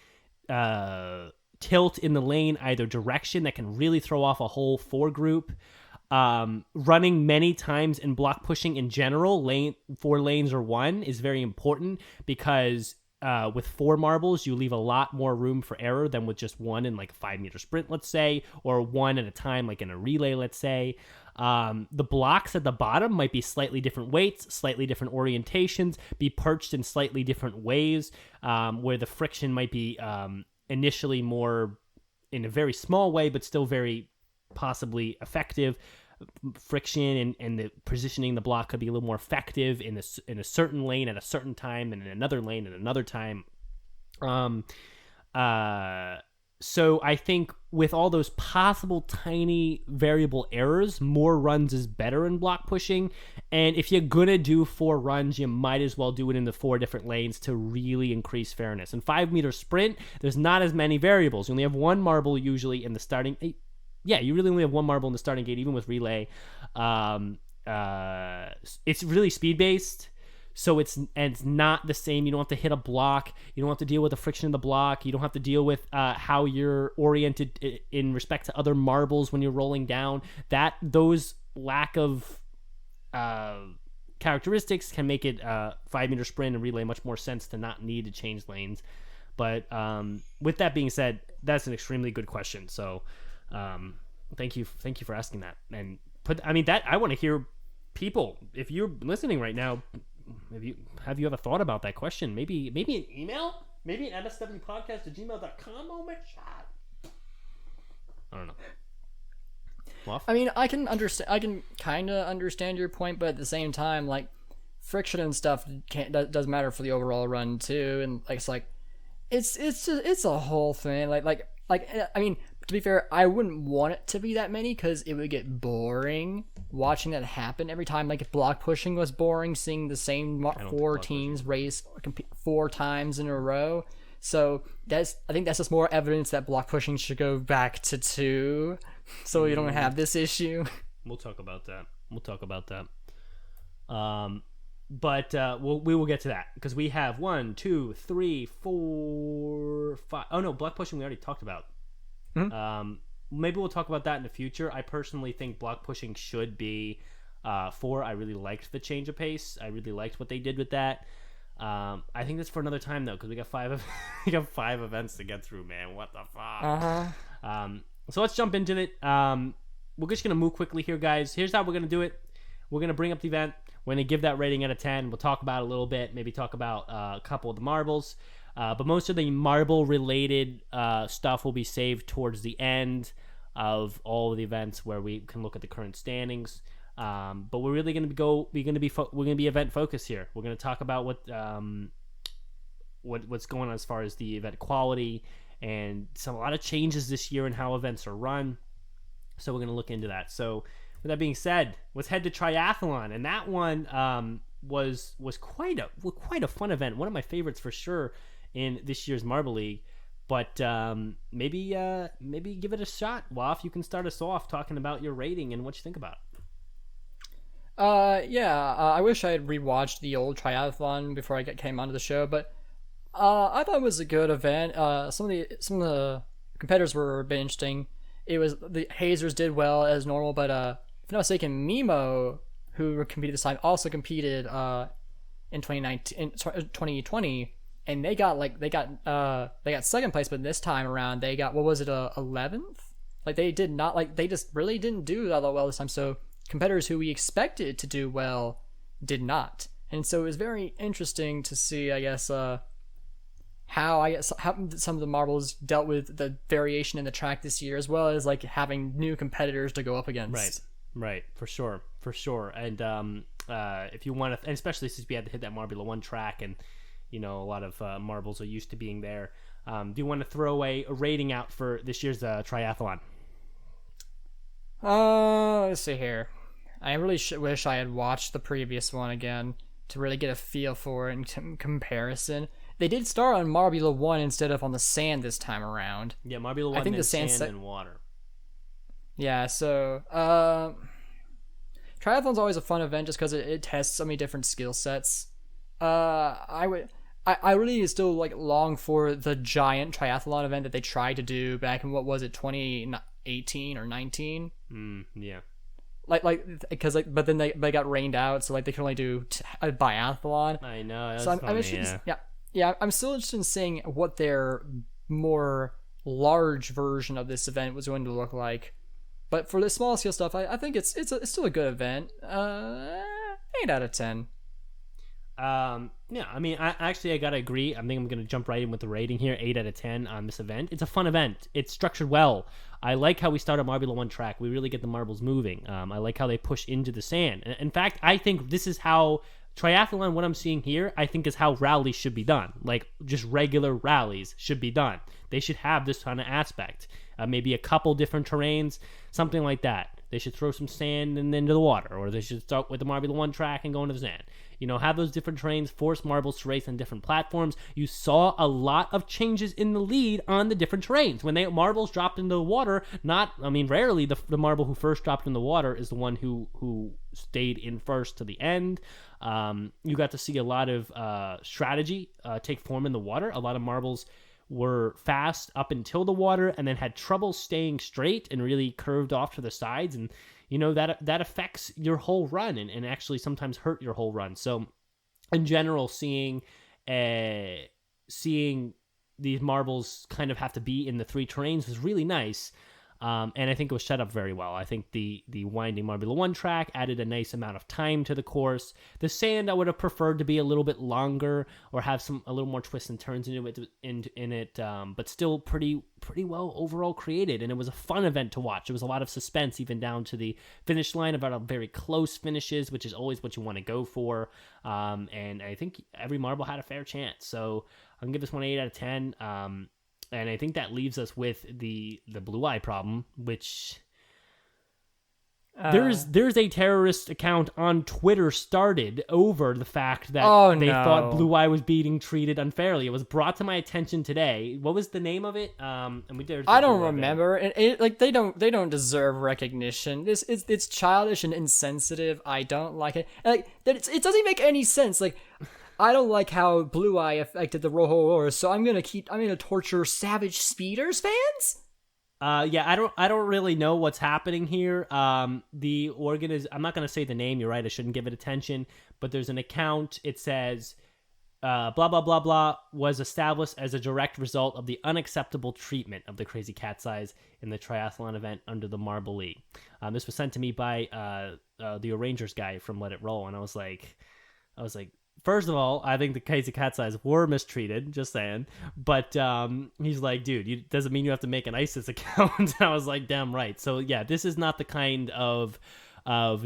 [SPEAKER 2] tilt in the lane either direction, that can really throw off a whole 4 group. Running many times in block pushing in general, 4 lanes or 1 is very important, because with 4 marbles you leave a lot more room for error than with just 1 in like a 5-meter sprint, let's say, or 1 at a time like in a relay, let's say. The blocks at the bottom might be slightly different weights, slightly different orientations, be perched in slightly different ways, where the friction might be initially more in a very small way, but still very possibly effective. Friction and the positioning the block could be a little more effective in a certain lane at a certain time, and in another lane at another time. So I think with all those possible tiny variable errors, more runs is better in block pushing. And if you're gonna do 4 runs, you might as well do it in the 4 different lanes to really increase fairness. In 5-meter sprint, there's not as many variables. You only have 1 marble usually in the starting. Yeah, you really only have 1 marble in the starting gate, even with relay. It's really speed based. So it's not the same. You don't have to hit a block. You don't have to deal with the friction of the block. You don't have to deal with how you're oriented in respect to other marbles when you're rolling down. Those lack of characteristics can make it 5-meter sprint and relay much more sense to not need to change lanes. But with that being said, that's an extremely good question. So thank you for asking that. And I want to hear people. If you're listening right now, have you ever thought about that question? Maybe an email? Maybe an MSW podcast at gmail.com. Oh my god. I don't know. Fluff?
[SPEAKER 3] I mean, I can kind of understand your point, but at the same time, like, friction and stuff does matter for the overall run too, and like it's a whole thing. Like I mean, to be fair, I wouldn't want it to be that many because it would get boring watching that happen every time. Like if block pushing was boring, seeing the same 4 teams race 4 times in a row. So I think that's just more evidence that block pushing should go back to 2, so you don't have this issue.
[SPEAKER 2] We'll talk about that. But we will get to that because we have 1, 2, 3, 4, 5. Oh no, block pushing we already talked about. Mm-hmm. Maybe we'll talk about that in the future. I personally think block pushing should be 4. I really liked the change of pace. I really liked what they did with that. I think that's for another time though, because we got 5 events to get through, man. What the fuck? So let's jump into it. We're just gonna move quickly here, guys. Here's how we're gonna do it. We're gonna bring up the event. We're gonna give that rating out of 10. We'll talk about it a little bit. Maybe talk about a couple of the marbles. But most of the marble-related stuff will be saved towards the end of all of the events, where we can look at the current standings. But we're really going to be event focused here. We're going to talk about what's going on as far as the event quality and a lot of changes this year in how events are run. So we're going to look into that. So with that being said, let's head to Triathlon, and that one was quite a fun event. One of my favorites for sure in this year's Marble League. But maybe give it a shot. Waf, you can start us off talking about your rating and what you think about it.
[SPEAKER 3] I wish I had rewatched the old Triathlon before I came onto the show, but I thought it was a good event. Some of the competitors were a bit interesting. It was the hazers did well as normal, but if I'm not mistaken, Mimo, who competed this time, also competed in 2020, and they got second place, but this time around they got 11th. Like they just really didn't do that well this time. So competitors who we expected to do well did not, and so it was very interesting to see, I guess, how some of the marbles dealt with the variation in the track this year, as well as like having new competitors to go up against.
[SPEAKER 2] Right, for sure. And if you want to, and especially since we had to hit that Marbula 1 track, and a lot of marbles are used to being there, do you want to throw a rating out for this year's triathlon?
[SPEAKER 3] Let's see here. I really wish I had watched the previous one again to really get a feel for it in comparison. They did start on Marbula 1 instead of on the sand this time around.
[SPEAKER 2] Yeah, Marbula 1, I think the sand and water.
[SPEAKER 3] Yeah, so triathlon's always a fun event just because it tests so many different skill sets. I really still long for the giant triathlon event that they tried to do back in 2018 or 19.
[SPEAKER 2] Yeah.
[SPEAKER 3] But then they got rained out, so they can only do a biathlon.
[SPEAKER 2] I know.
[SPEAKER 3] So I'm interested. Yeah, I'm still interested in seeing what their more large version of this event was going to look like. But for the small scale stuff, I think it's still a good event. 8 out of 10.
[SPEAKER 2] Yeah, I mean, I gotta agree. I think I'm gonna jump right in with the rating here. 8 out of 10 on this event. It's a fun event. It's structured well. I like how we start a Marbula 1 track. We really get the marbles moving. I like how they push into the sand. In fact, I think this is how triathlon, what I'm seeing here, I think is how rallies should be done. Just regular rallies should be done. They should have this kind of aspect. Maybe a couple different terrains, something like that. They should throw some sand into the water, or they should start with the Marbula 1 track and go into the sand. Have those different terrains, force marbles to race on different platforms. You saw a lot of changes in the lead on the different terrains. When marbles dropped into the water, rarely the marble who first dropped in the water is the one who stayed in first to the end. You got to see a lot of strategy take form in the water. A lot of marbles were fast up until the water and then had trouble staying straight and really curved off to the sides, and that affects your whole run and actually sometimes hurt your whole run. So in general, seeing these marbles kind of have to be in the 3 terrains was really nice. And I think it was set up very well. I think the winding Marbula 1 track added a nice amount of time to the course. The sand I would have preferred to be a little bit longer or have a little more twists and turns in it, but still pretty well overall created. And it was a fun event to watch. There was a lot of suspense even down to the finish line, about a very close finishes, which is always what you want to go for. And I think every marble had a fair chance. So I'm going to give this one 8 out of 10. And I think that leaves us with the blue eye problem, which there's a terrorist account on Twitter started over the fact that thought blue eye was being treated unfairly. It was brought to my attention today. What was the name of it? I
[SPEAKER 3] don't remember. Like they don't deserve recognition. It's childish and insensitive. I don't like it. Like it doesn't make any sense. Like, I don't like how Blue Eye affected the Rojo Rollers, so I'm gonna torture Savage Speeders fans?
[SPEAKER 2] Yeah, I don't really know what's happening here. I'm not gonna say the name, you're right, I shouldn't give it attention, but there's an account, it says, blah, blah, blah, blah, was established as a direct result of the unacceptable treatment of the Crazy Cat's Eyes in the triathlon event under the Marble League. This was sent to me by the Rangers guy from Let It Roll, and I was like, first of all, I think the Crazy Cat's Eyes were mistreated, just saying. But he's like, dude, doesn't mean you have to make an ISIS account. And I was like, damn right. So yeah, this is not the kind of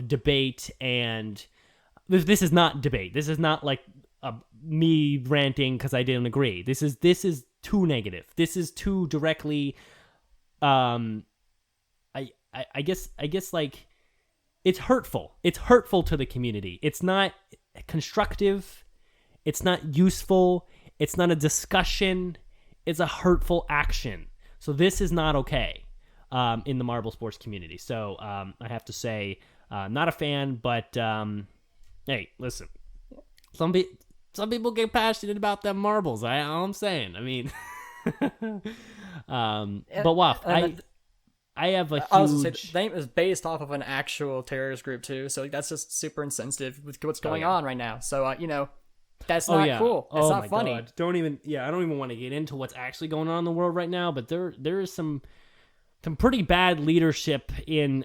[SPEAKER 2] debate, and this is not debate. This is not like me ranting because I didn't agree. This is too negative. This is too directly. I guess like it's hurtful. It's hurtful to the community. It's not constructive, it's not useful, it's not a discussion, it's a hurtful action. So this is not okay in the marble sports community. So I have to say, not a fan, but hey, listen, some people get passionate about them marbles. All I'm saying. I mean, but wow, I have a huge...
[SPEAKER 3] I was going to say, the name is based off of an actual terrorist group, too, so that's just super insensitive with what's going on right now. So, that's not cool. It's not funny. God.
[SPEAKER 2] I don't even want to get into what's actually going on in the world right now, but there is some pretty bad leadership in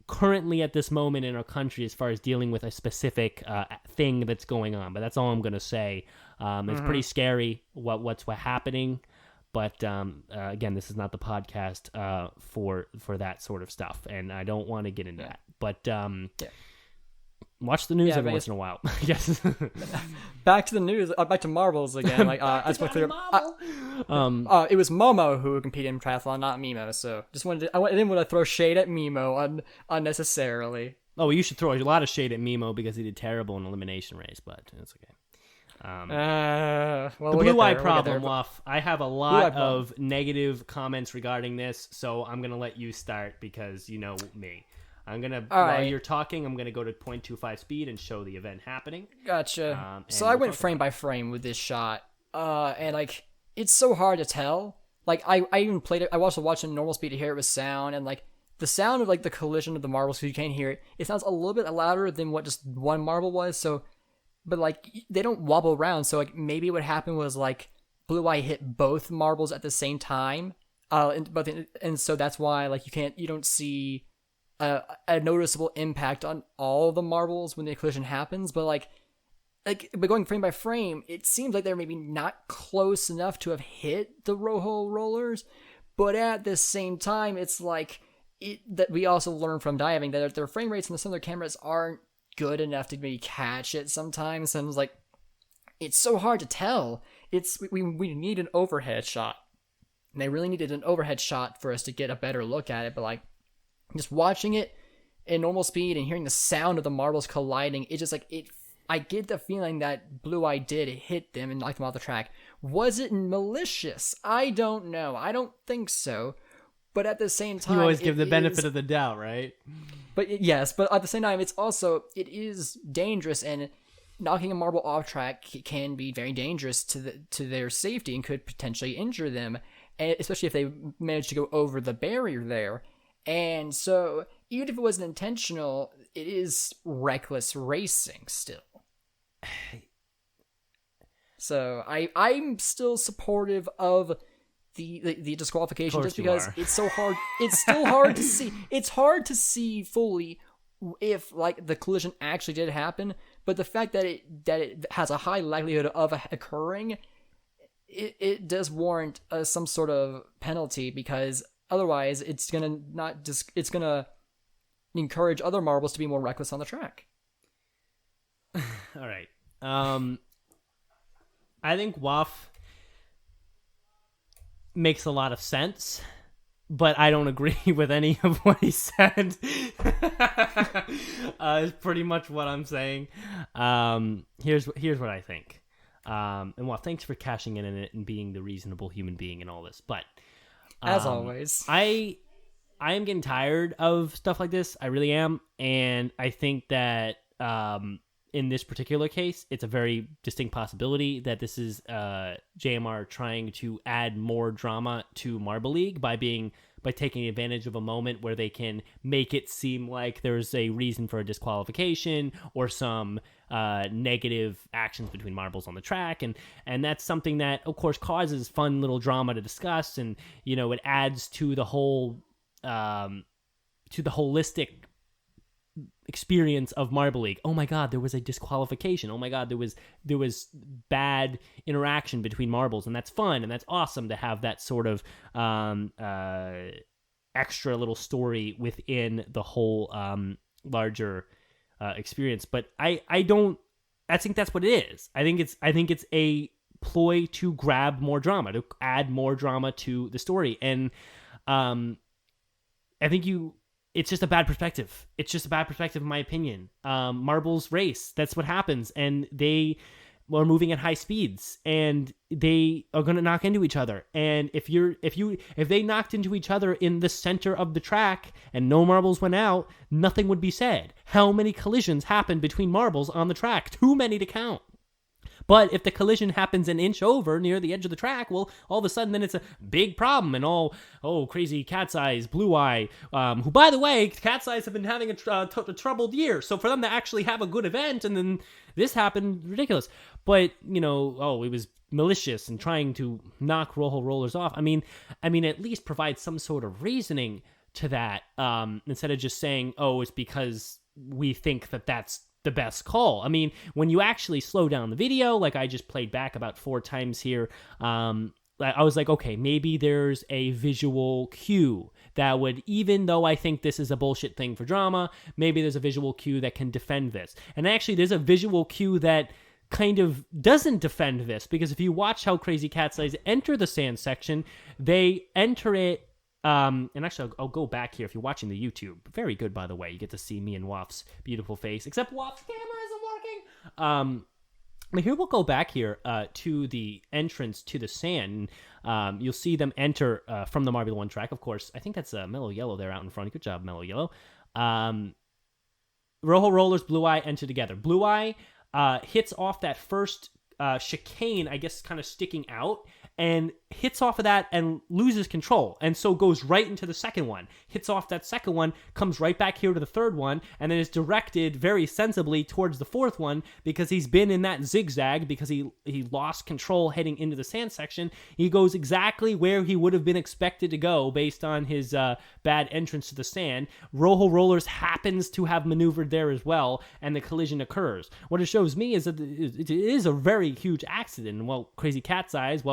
[SPEAKER 2] currently at this moment in our country as far as dealing with a specific thing that's going on. But that's all I'm going to say. It's pretty scary what's happening. But again, this is not the podcast for that sort of stuff, and I don't want to get into that. But watch the news every once in a while. Yes.
[SPEAKER 3] Back to the news. Back to marbles again. Like I just clear. It was Momo who competed in triathlon, not Mimo. So I didn't want to throw shade at Mimo unnecessarily.
[SPEAKER 2] Oh, you should throw a lot of shade at Mimo because he did terrible in the elimination race, but it's okay. The blue eye problem, Waff. I have a lot of negative comments regarding this, so I'm gonna let you start because you know me. While you're talking, I'm gonna go to 0.25 speed and show the event happening.
[SPEAKER 3] Gotcha. So I went frame by frame with this shot, and like it's so hard to tell. Like I even played it. I also watched it in normal speed to hear it with sound, and like the sound of like the collision of the marbles, so you can't hear it. It sounds a little bit louder than what just one marble was. So. But, like, they don't wobble around, so, like, maybe what happened was, like, Blue Eye hit both marbles at the same time, and so that's why, like, you don't see a noticeable impact on all the marbles when the collision happens, but going frame by frame, it seems like they're maybe not close enough to have hit the Rojo rollers, but at the same time, it's like, that we also learn from diving that their frame rates and some of their cameras aren't good enough to maybe catch it sometimes, and it's so hard to tell. We need an overhead shot, and they really needed an overhead shot for us to get a better look at it. But like just watching it in normal speed and hearing the sound of the marbles colliding, it just I get the feeling that Blue Eye did hit them and knocked them off the track. Was it malicious? I don't know. I don't think so. But at the same time,
[SPEAKER 2] you always give the benefit of the doubt, right?
[SPEAKER 3] But yes, but at the same time, it is dangerous, and knocking a marble off track can be very dangerous to their safety and could potentially injure them, and especially if they manage to go over the barrier there. And so, even if it wasn't intentional, it is reckless racing still. So I'm still supportive of the disqualification just
[SPEAKER 2] you
[SPEAKER 3] because
[SPEAKER 2] are.
[SPEAKER 3] it's so hard. It's still hard to see. It's hard to see fully if like the collision actually did happen, but the fact that it has a high likelihood of occurring, it does warrant some sort of penalty, because otherwise it's gonna encourage other marbles to be more reckless on the track.
[SPEAKER 2] All right. I think Waff makes a lot of sense, but I don't agree with any of what he said. Is pretty much what I'm saying. Here's what I think. And Waff, thanks for cashing in it and being the reasonable human being in all this. But
[SPEAKER 3] As always,
[SPEAKER 2] I am getting tired of stuff like this. I really am, and I think that in this particular case, it's a very distinct possibility that this is JMR trying to add more drama to Marble League by taking advantage of a moment where they can make it seem like there's a reason for a disqualification or some negative actions between marbles on the track, and that's something that of course causes fun little drama to discuss, and it adds to the whole to the holistic experience of Marble League. Oh my God, there was a disqualification. Oh my God, there was bad interaction between marbles, and that's fun and that's awesome to have that sort of extra little story within the whole larger experience. But I think that's what it is. I think it's a ploy to grab more drama, to add more drama to the story, and I think it's just a bad perspective. It's just a bad perspective, in my opinion. Marbles race. That's what happens. And they are moving at high speeds, and they are going to knock into each other. And if they knocked into each other in the center of the track and no marbles went out, nothing would be said. How many collisions happened between marbles on the track? Too many to count. But if the collision happens an inch over near the edge of the track, well, all of a sudden then it's a big problem, and crazy Cat's Eyes, Blue Eye, who, by the way, Cat's Eyes have been having a troubled year, so for them to actually have a good event, and then this happened, ridiculous. But, it was malicious and trying to knock Rojo Rollers off. I mean, at least provide some sort of reasoning to that, instead of just saying, it's because we think that that's the best call. I mean, when you actually slow down the video, like I just played back about 4 times here, I was like, okay, maybe there's a visual cue that would, even though I think this is a bullshit thing for drama, maybe there's a visual cue that can defend this. And actually, there's a visual cue that kind of doesn't defend this, because if you watch how Crazy Cat's Eyes enter the sand section, they enter it. And actually, I'll go back here if you're watching the YouTube. Very good, by the way. You get to see me and Waff's beautiful face, except Waff's camera isn't working. But here we'll go back here to the entrance to the sand. You'll see them enter from the Marble 1 track. Of course, I think that's Mellow Yellow there out in front. Good job, Mellow Yellow. Rojo Rollers, Blue Eye enter together. Blue Eye hits off that first chicane, I guess, kind of sticking out, and hits off of that and loses control, and so goes right into the second one, hits off that second one, comes right back here to the third one, and then is directed very sensibly towards the fourth one, because he's been in that zigzag, because he lost control heading into the sand section. He goes exactly where he would have been expected to go based on his bad entrance to the sand. Rojo Rollers happens to have maneuvered there as well, and the collision occurs. What it shows me is that it is a very huge accident. Well, Crazy Cat's Eyes,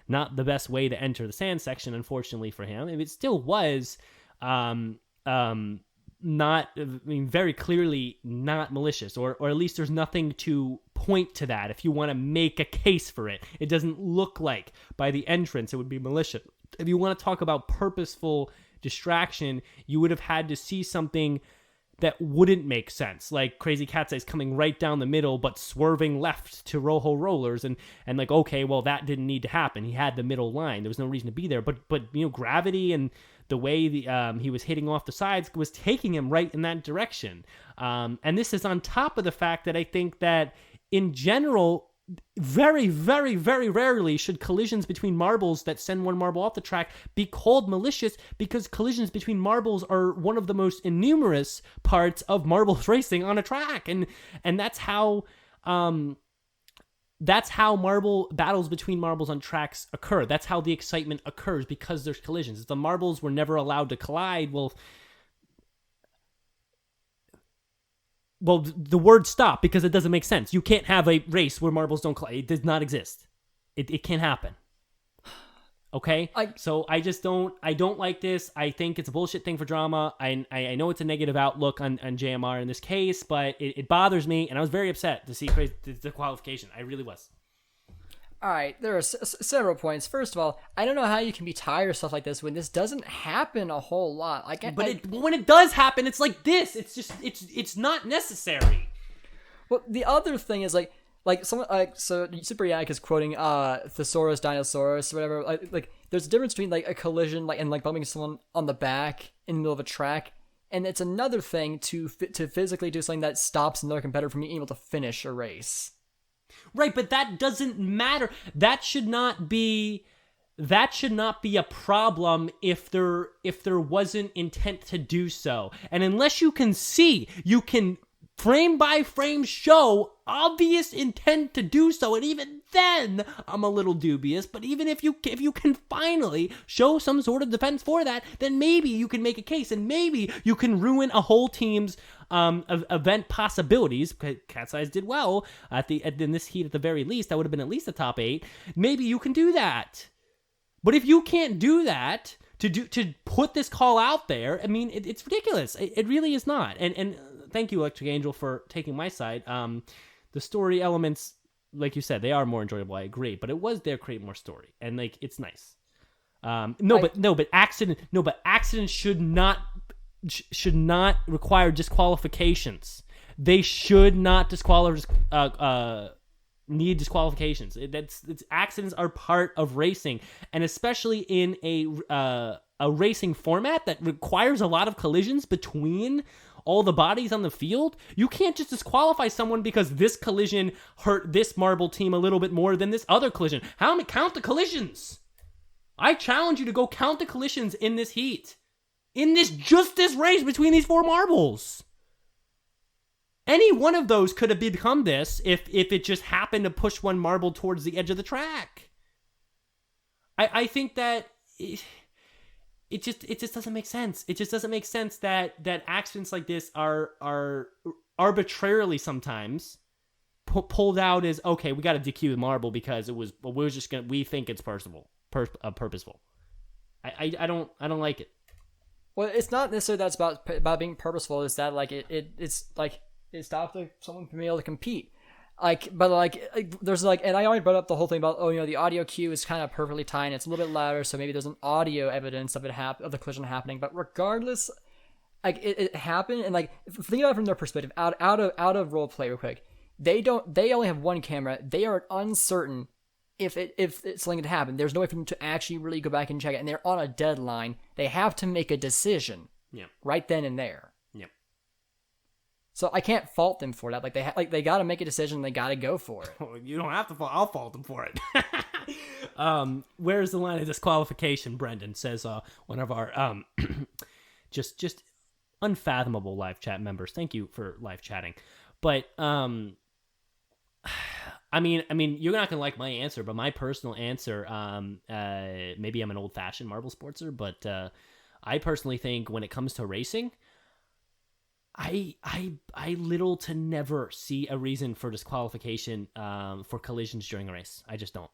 [SPEAKER 2] not the best way to enter the sand section, unfortunately for him. It still was very clearly not malicious, or at least there's nothing to point to that. If you want to make a case for it, it doesn't look like by the entrance it would be malicious. If you want to talk about purposeful distraction, you would have had to see something that wouldn't make sense, like Crazy Cat's Eyes coming right down the middle but swerving left to Rojo Rollers, and like, okay, well, that didn't need to happen. He had the middle line. There was no reason to be there, but gravity and the way he was hitting off the sides was taking him right in that direction. And this is on top of the fact that I think that in general, very, very, very rarely should collisions between marbles that send one marble off the track be called malicious, because collisions between marbles are one of the most innumerous parts of marbles racing on a track, and that's how That's how battles between marbles on tracks occur. That's how the excitement occurs, because there's collisions. If the marbles were never allowed to collide, well, the word stop, because it doesn't make sense. You can't have a race where marbles don't collide. It does not exist. It can't happen. Okay? So I don't like this. I think it's a bullshit thing for drama. I know it's a negative outlook on JMR in this case, but it bothers me, and I was very upset to see the qualification. I really was.
[SPEAKER 3] All right, there are several points. First of all, I don't know how you can be tired of stuff like this when this doesn't happen a whole lot.
[SPEAKER 2] When it does happen, it's like this. It's just it's not necessary.
[SPEAKER 3] Well, the other thing is someone so Super Yak is quoting Thesaurus Dinosaurus or whatever. Like there's a difference between like a collision and bumping someone on the back in the middle of a track, and it's another thing to physically do something that stops another competitor from being able to finish a race.
[SPEAKER 2] Right, but that doesn't matter. That should not be a problem if there wasn't intent to do so. And unless you can frame by frame show obvious intent to do so, and even then I'm a little dubious, but even if you can finally show some sort of defense for that, then maybe you can make a case, and maybe you can ruin a whole team's event possibilities. Cat's Eyes did well in this heat at the very least. That would have been at least a top 8. Maybe you can do that. But if you can't do that, to put this call out there, I mean, it's ridiculous. It really is not. And thank you, Electric Angel, for taking my side. The story elements, like you said, they are more enjoyable. I agree, but it was there create more story, and like it's nice. But accidents should not require disqualifications. They should not need disqualifications. Accidents are part of racing, and especially in a racing format that requires a lot of collisions between all the bodies on the field. You can't just disqualify someone because this collision hurt this marble team a little bit more than this other collision. Count the collisions? I challenge you to go count the collisions in this heat. In this race between these 4 marbles. Any one of those could have become this if it just happened to push one marble towards the edge of the track. I think that it just doesn't make sense. It just doesn't make sense that accidents like this are arbitrarily sometimes pulled out as, okay, we got to DQ the marble because we think it's purposeful. I don't like it.
[SPEAKER 3] Well, it's not necessarily that's about being purposeful. It's that it's like it stops someone from being able to compete. There's and I already brought up the whole thing about the audio cue is kind of perfectly timed. It's a little bit louder, so maybe there's an audio evidence of the collision happening. But regardless, it happened, and think about it from their perspective, out of role play real quick. They only have one camera. They are uncertain if it's something to happen. There's no way for them to actually really go back and check it, and they're on a deadline. They have to make a decision.
[SPEAKER 2] Yeah. Right
[SPEAKER 3] then and there.
[SPEAKER 2] Yep.
[SPEAKER 3] So I can't fault them for that. They got to make a decision. They got to go for it.
[SPEAKER 2] Well, you don't have to fault. I'll fault them for it. Where's the line of disqualification? Brendan says one of our just unfathomable live chat members. Thank you for live chatting. But I mean, you're not gonna like my answer, but my personal answer, maybe I'm an old-fashioned marble sportser, but I personally think when it comes to racing, I little to never see a reason for disqualification for collisions during a race. I just don't.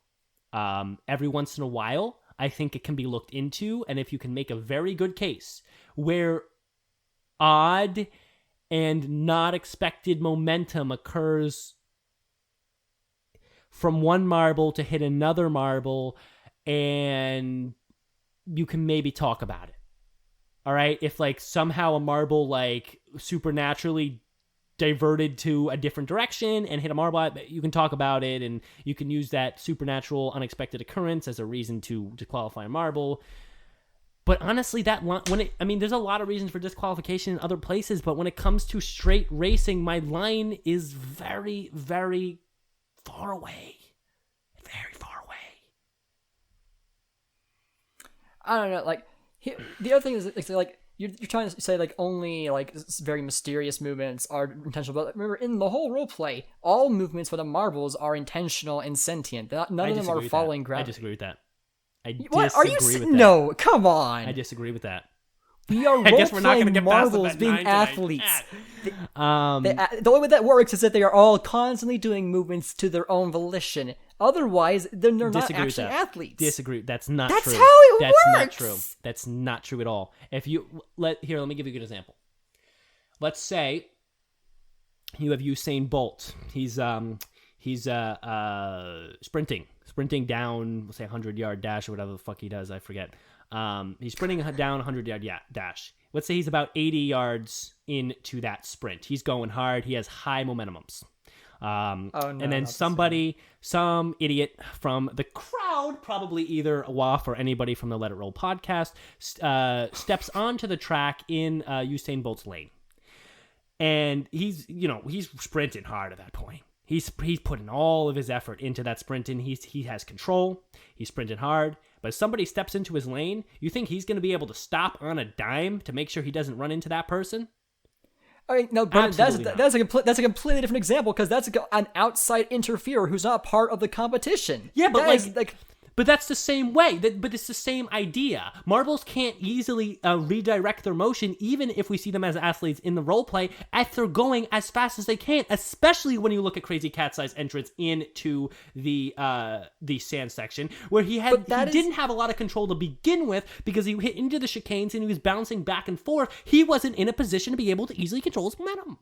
[SPEAKER 2] Every once in a while, I think it can be looked into, and if you can make a very good case where odd and not expected momentum occurs from one marble to hit another marble, and you can maybe talk about it. All right? If somehow a marble supernaturally diverted to a different direction and hit a marble, you can talk about it, and you can use that supernatural unexpected occurrence as a reason to disqualify a marble. But honestly, there's a lot of reasons for disqualification in other places, but when it comes to straight racing, my line is very, very far away. Very far away.
[SPEAKER 3] I don't know. The other thing is, you're trying to say like only like very mysterious movements are intentional, but remember in the whole role play, all movements for the marbles are intentional and sentient. None of them are following gravity.
[SPEAKER 2] I disagree with that.
[SPEAKER 3] What are you? No, come on.
[SPEAKER 2] I disagree with that.
[SPEAKER 3] We are role-playing marbles being athletes. The only way that works is that they are all constantly doing movements to their own volition. Otherwise, then they're not actually athletes.
[SPEAKER 2] Disagree. That's not true.
[SPEAKER 3] That's how it works.
[SPEAKER 2] That's not true. That's not true at all. If you let me give you a good example. Let's say you have Usain Bolt. He's sprinting down, let's say 100-yard dash or whatever the fuck he does. I forget. He's sprinting down 100-yard dash. Let's say he's about 80 yards into that sprint. He's going hard. He has high momentumums. And then some idiot from the crowd, probably either Waf or anybody from the Let It Roll podcast, steps onto the track in Usain Bolt's lane. And he's sprinting hard at that point. He's putting all of his effort into that sprint, and he has control. He's sprinting hard. But if somebody steps into his lane, you think he's going to be able to stop on a dime to make sure he doesn't run into that person?
[SPEAKER 3] All right, no, Brennan, that's a completely different example because that's an outside interferer who's not part of the competition.
[SPEAKER 2] Yeah, but but that's the same way. But it's the same idea. Marbles can't easily redirect their motion, even if we see them as athletes in the role play, as they're going as fast as they can. Especially when you look at Crazy Cat's Eye's entrance into the sand section, where he didn't have a lot of control to begin with because he hit into the chicanes and he was bouncing back and forth. He wasn't in a position to be able to easily control his momentum.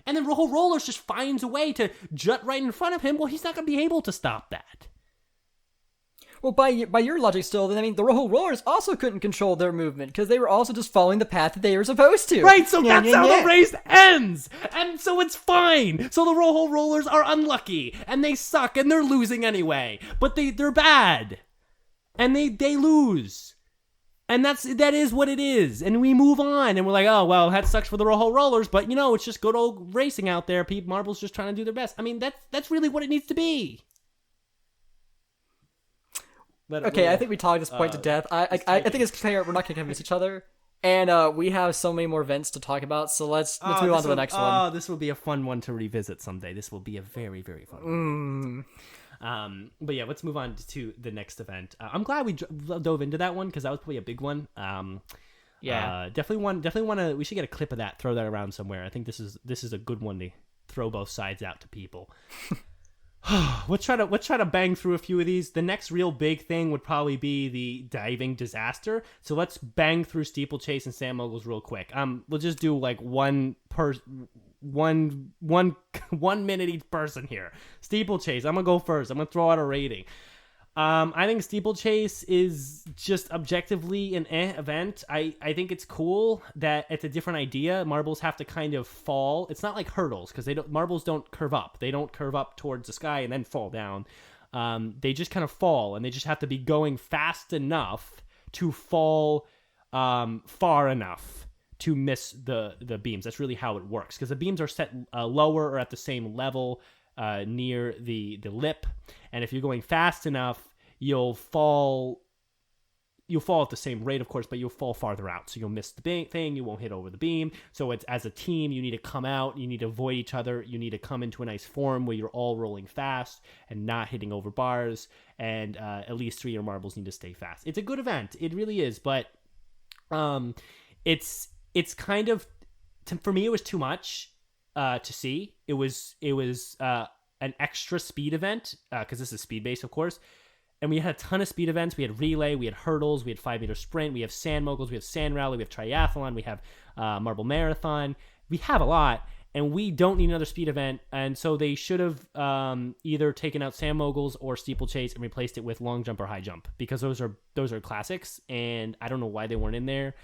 [SPEAKER 2] And then Rojo Rollers just finds a way to jut right in front of him. Well, he's not going to be able to stop that.
[SPEAKER 3] Well, by your logic still, then I mean, the Rojo Rollers also couldn't control their movement because they were also just following the path that they were supposed to.
[SPEAKER 2] Right, so that's how the race ends! And so it's fine! So the Rojo Rollers are unlucky, and they suck, and they're losing anyway. But they're bad. And they lose. And that is what it is. And we move on, and we're like, oh, well, that sucks for the Rojo Rollers, but, it's just good old racing out there. Marbles just trying to do their best. I mean, that's really what it needs to be.
[SPEAKER 3] Okay, I think we talked this point to death. I think it's clear we're not going to convince each other, and we have so many more events to talk about. So let's move on to the next one.
[SPEAKER 2] Oh, this will be a fun one to revisit someday. This will be a very, very fun one. But yeah, let's move on to the next event. I'm glad we dove into that one because that was probably a big one. Definitely want to. We should get a clip of that. Throw that around somewhere. I think this is a good one to throw both sides out to people. Let's try to bang through a few of these. The next real big thing would probably be the diving disaster. So let's bang through Steeplechase and Sand Moguls real quick. We'll just do like one minute each person here. Steeplechase. I'm gonna go first. I'm gonna throw out a rating. I think Steeplechase is just objectively an event. I think it's cool that it's a different idea. Marbles have to kind of fall. It's not like hurdles because marbles don't curve up. They don't curve up towards the sky and then fall down. They just kind of fall, and they just have to be going fast enough to fall far enough to miss the beams. That's really how it works because the beams are set lower or at the same level near the lip, and if you're going fast enough, you'll fall at the same rate, of course, but you'll fall farther out, so you'll miss the thing. You won't hit over the beam. So it's, as a team, you need to come out, you need to avoid each other, you need to come into a nice form where you're all rolling fast and not hitting over bars, and at least 3 of your marbles need to stay fast. It's a good event, it really is, but it's kind of, for me, it was too much to see. It was an extra speed event because this is speed based, of course, and we had a ton of speed events. We had relay, we had hurdles, we had 5-meter sprint, we have sand moguls, we have sand rally, we have triathlon, we have marble marathon. We have a lot, and we don't need another speed event. And so they should have either taken out sand moguls or steeplechase and replaced it with long jump or high jump, because those are classics, and I don't know why they weren't in there.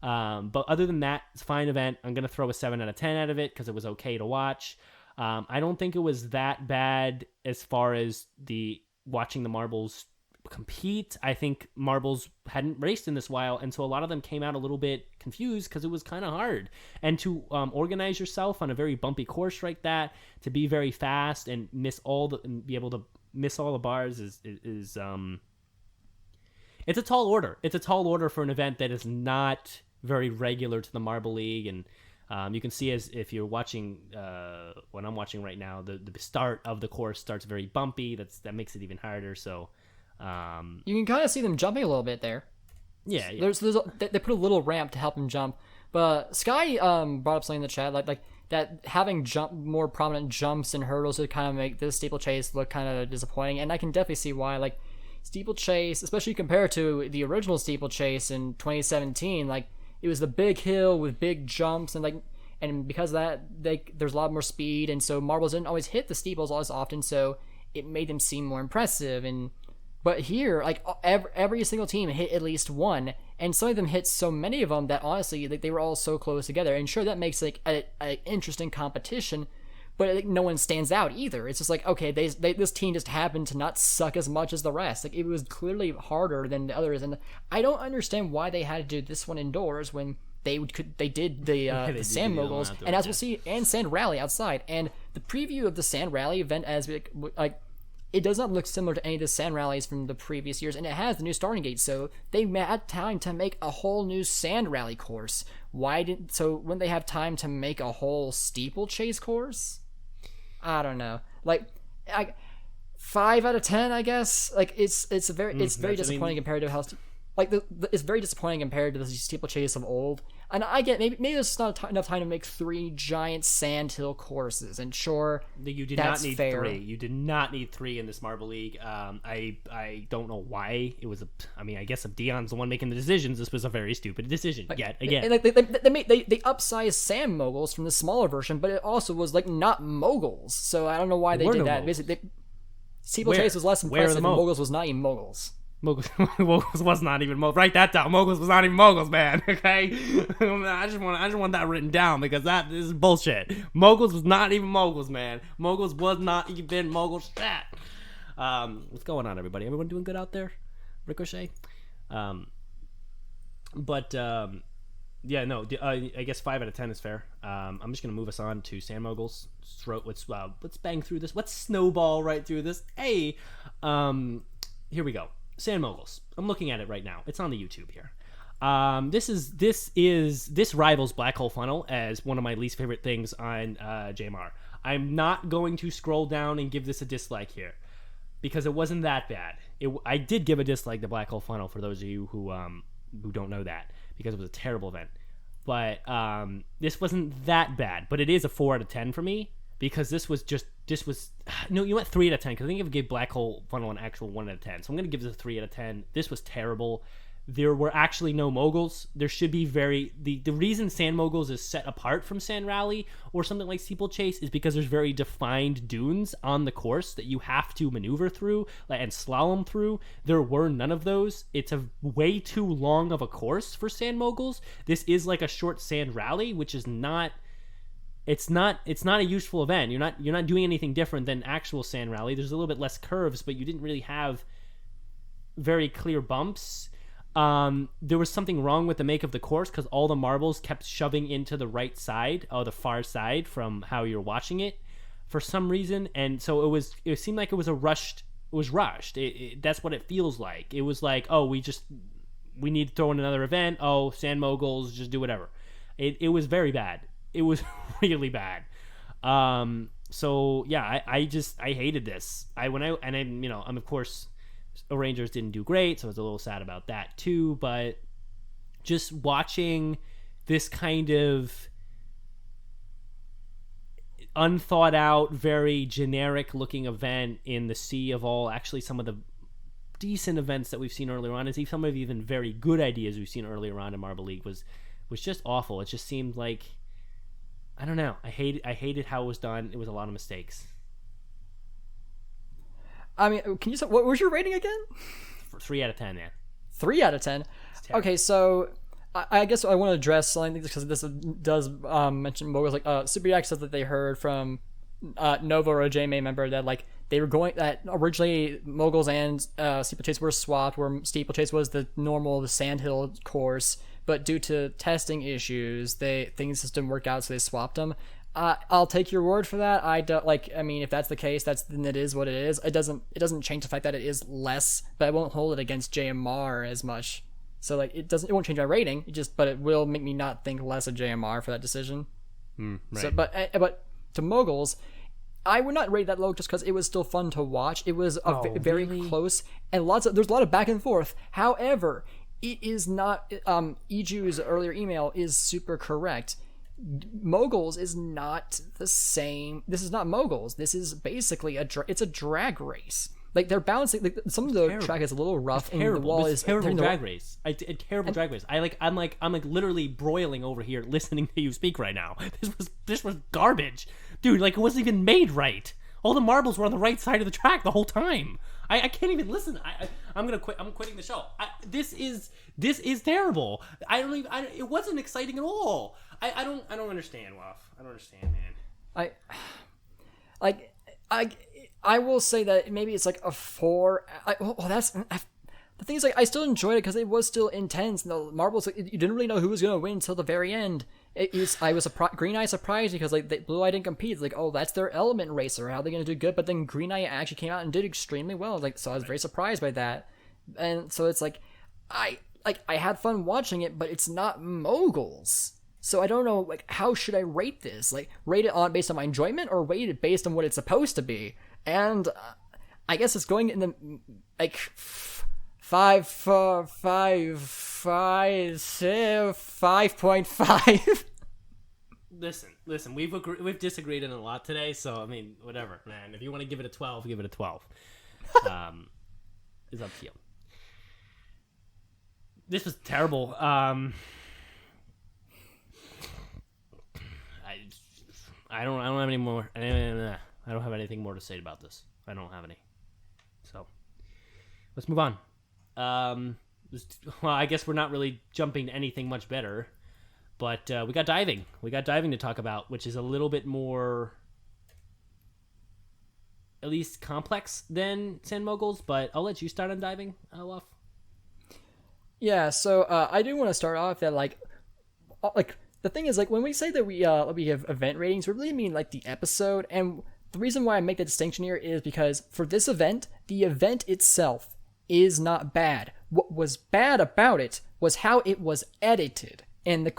[SPEAKER 2] But other than that, it's a fine event. I'm going to throw a 7 out of 10 out of it because it was okay to watch. I don't think it was that bad as far as watching the marbles compete. I think marbles hadn't raced in this while, and so a lot of them came out a little bit confused because it was kind of hard. And to organize yourself on a very bumpy course like that, to be very fast and be able to miss all the bars is it's a tall order. It's a tall order for an event that is not very regular to the Marble League, and you can see as if you're watching what I'm watching right now, the start of the course starts very bumpy. That makes it even harder. So
[SPEAKER 3] you can kind of see them jumping a little bit there.
[SPEAKER 2] Yeah.
[SPEAKER 3] They put a little ramp to help him jump. But Sky brought up something in the chat like that having more prominent jumps and hurdles would kind of make this steeplechase look kind of disappointing, and I can definitely see why. Like steeplechase, especially compared to the original steeplechase in 2017, like it was the big hill with big jumps, and because of that, there's a lot more speed, and so marbles didn't always hit the steeples as often, so it made them seem more impressive. But here, like every single team hit at least one, and some of them hit so many of them that honestly, like, they were all so close together. And sure, that makes like an interesting competition, but like, no one stands out either. It's just like, okay, this team just happened to not suck as much as the rest. Like it was clearly harder than the others, and I don't understand why they had to do this one indoors when they did the Sand Moguls, and as we'll see, and Sand Rally outside. And the preview of the Sand Rally event, as like. It does not look similar to any of the sand rallies from the previous years, and it has the new starting gate, so they had time to make a whole new sand rally course. So wouldn't they have time to make a whole steeplechase course? I don't know. Like, 5 out of 10, I guess. Like it's very disappointing compared to how it's very disappointing compared to the steeplechase of old. And I get maybe there's not enough time to make 3 giant sandhill courses. And sure,
[SPEAKER 2] you did
[SPEAKER 3] that's
[SPEAKER 2] not need
[SPEAKER 3] fair.
[SPEAKER 2] 3. You did not need 3 in this Marble League. I don't know why it was. I guess if Dion's the one making the decisions, this was a very stupid decision. Yet again,
[SPEAKER 3] they upsized Sand Moguls from the smaller version, but it also was like not Moguls. So I don't know why they did that. Basically, steeplechase was less impressive, and Moguls was not even Moguls.
[SPEAKER 2] Moguls was not even Moguls. Write that down. Moguls was not even Moguls, man. Okay, I just want that written down because this is bullshit. Moguls was not even Moguls, man. Moguls was not even Moguls. What's going on, everybody? Everyone doing good out there? Ricochet. Yeah, no. I guess 5 out of 10 is fair. I'm just gonna move us on to Sand Moguls. Let's bang through this. Let's snowball right through this. Hey, here we go. Sand Moguls. I'm looking at it right now. It's on the YouTube here. This rivals Black Hole Funnel as one of my least favorite things on JMR. I'm not going to scroll down and give this a dislike here because it wasn't that bad. I did give a dislike to Black Hole Funnel for those of you who don't know that because it was a terrible event. But this wasn't that bad. But it is a 4 out of 10 for me. Because this was no, you went 3 out of 10 because I think it gave Black Hole Funnel an actual 1 out of 10. So I'm going to give this a 3 out of 10. This was terrible. There were actually no moguls. There should be the reason Sand Moguls is set apart from Sand Rally or something like Steeplechase is because there's very defined dunes on the course that you have to maneuver through and slalom through. There were none of those. It's a way too long of a course for Sand Moguls. This is like a short Sand Rally, which is not. It's not a useful event. You're not doing anything different than actual Sand Rally. There's a little bit less curves, but you didn't really have very clear bumps. There was something wrong with the make of the course because all the marbles kept shoving into the right side, the far side from how you're watching it for some reason, and so it seemed like it was rushed. That's what it feels like. It was like, oh, we need to throw in another event. Oh, Sand Moguls, just do whatever. It was very bad. It was really bad. So yeah, I hated this. I'm of course, the Rangers didn't do great, so I was a little sad about that too. But just watching this kind of unthought out, very generic looking event in the sea of all, actually some of the decent events that we've seen earlier on, and some of even very good ideas we've seen earlier on in Marble League was just awful. It just seemed like, I don't know. I hated how it was done. It was a lot of mistakes.
[SPEAKER 3] I mean, can you say what was your rating again?
[SPEAKER 2] 3 out of 10, yeah.
[SPEAKER 3] 3 out of 10. Okay, so I guess I want to address something because this does mention Moguls. Like Super Yak said that they heard from Nova or a JMA member that like they were going that originally Moguls and Steeplechase were swapped, where Steeplechase was the sandhill course. But due to testing issues, things just didn't work out, so they swapped them. I'll take your word for that. I don't if that's the case, then it is what it is. It doesn't change the fact that it is less, but I won't hold it against JMR as much. So like it won't change my rating. But it will make me not think less of JMR for that decision.
[SPEAKER 2] Right.
[SPEAKER 3] So, but to Moguls, I would not rate that low just because it was still fun to watch. It was very close, and there's a lot of back and forth. However, it is not. Iju's earlier email is super correct. Moguls is not the same. This is not Moguls. This is basically it's a drag race. Like they're balancing. Like, some of the track is a little rough, and the wall is
[SPEAKER 2] terrible drag race. A terrible drag race. I'm literally broiling over here listening to you speak right now. This was garbage, dude. Like it wasn't even made right. All the marbles were on the right side of the track the whole time. I can't even listen. I'm gonna quit. I'm quitting the show. This is terrible. It wasn't exciting at all. I don't understand, Waff. I don't understand, man.
[SPEAKER 3] I will say that maybe it's like a 4. The thing is, like, I still enjoyed it because it was still intense. And the marbles, you didn't really know who was going to win until the very end. I was Green Eye surprised because like Blue Eye didn't compete. It's like, oh, that's their element racer. How are they going to do good? But then Green Eye actually came out and did extremely well. Like, so I was very surprised by that. And so it's like, I had fun watching it, but it's not Moguls. So I don't know, like, how should I rate this? Like, rate it based on my enjoyment or rate it based on what it's supposed to be? And I guess it's going in the, like, 5.5.
[SPEAKER 2] Listen. We've disagreed on a lot today, so I mean, whatever, man. If you want to give it a 12, give it a 12. It's up to you. This was terrible. I don't have any more. I don't have anything more to say about this. I don't have any. So let's move on. Well, I guess we're not really jumping to anything much better, but we got diving. We got diving to talk about, which is a little bit more, at least complex than Sand Moguls. But I'll let you start on diving, Luff.
[SPEAKER 3] Yeah. So I do want to start off that like. The thing is, like, when we say that we have event ratings, we really mean, like, the episode, and the reason why I make that distinction here is because for this event, the event itself is not bad. What was bad about it was how it was edited, and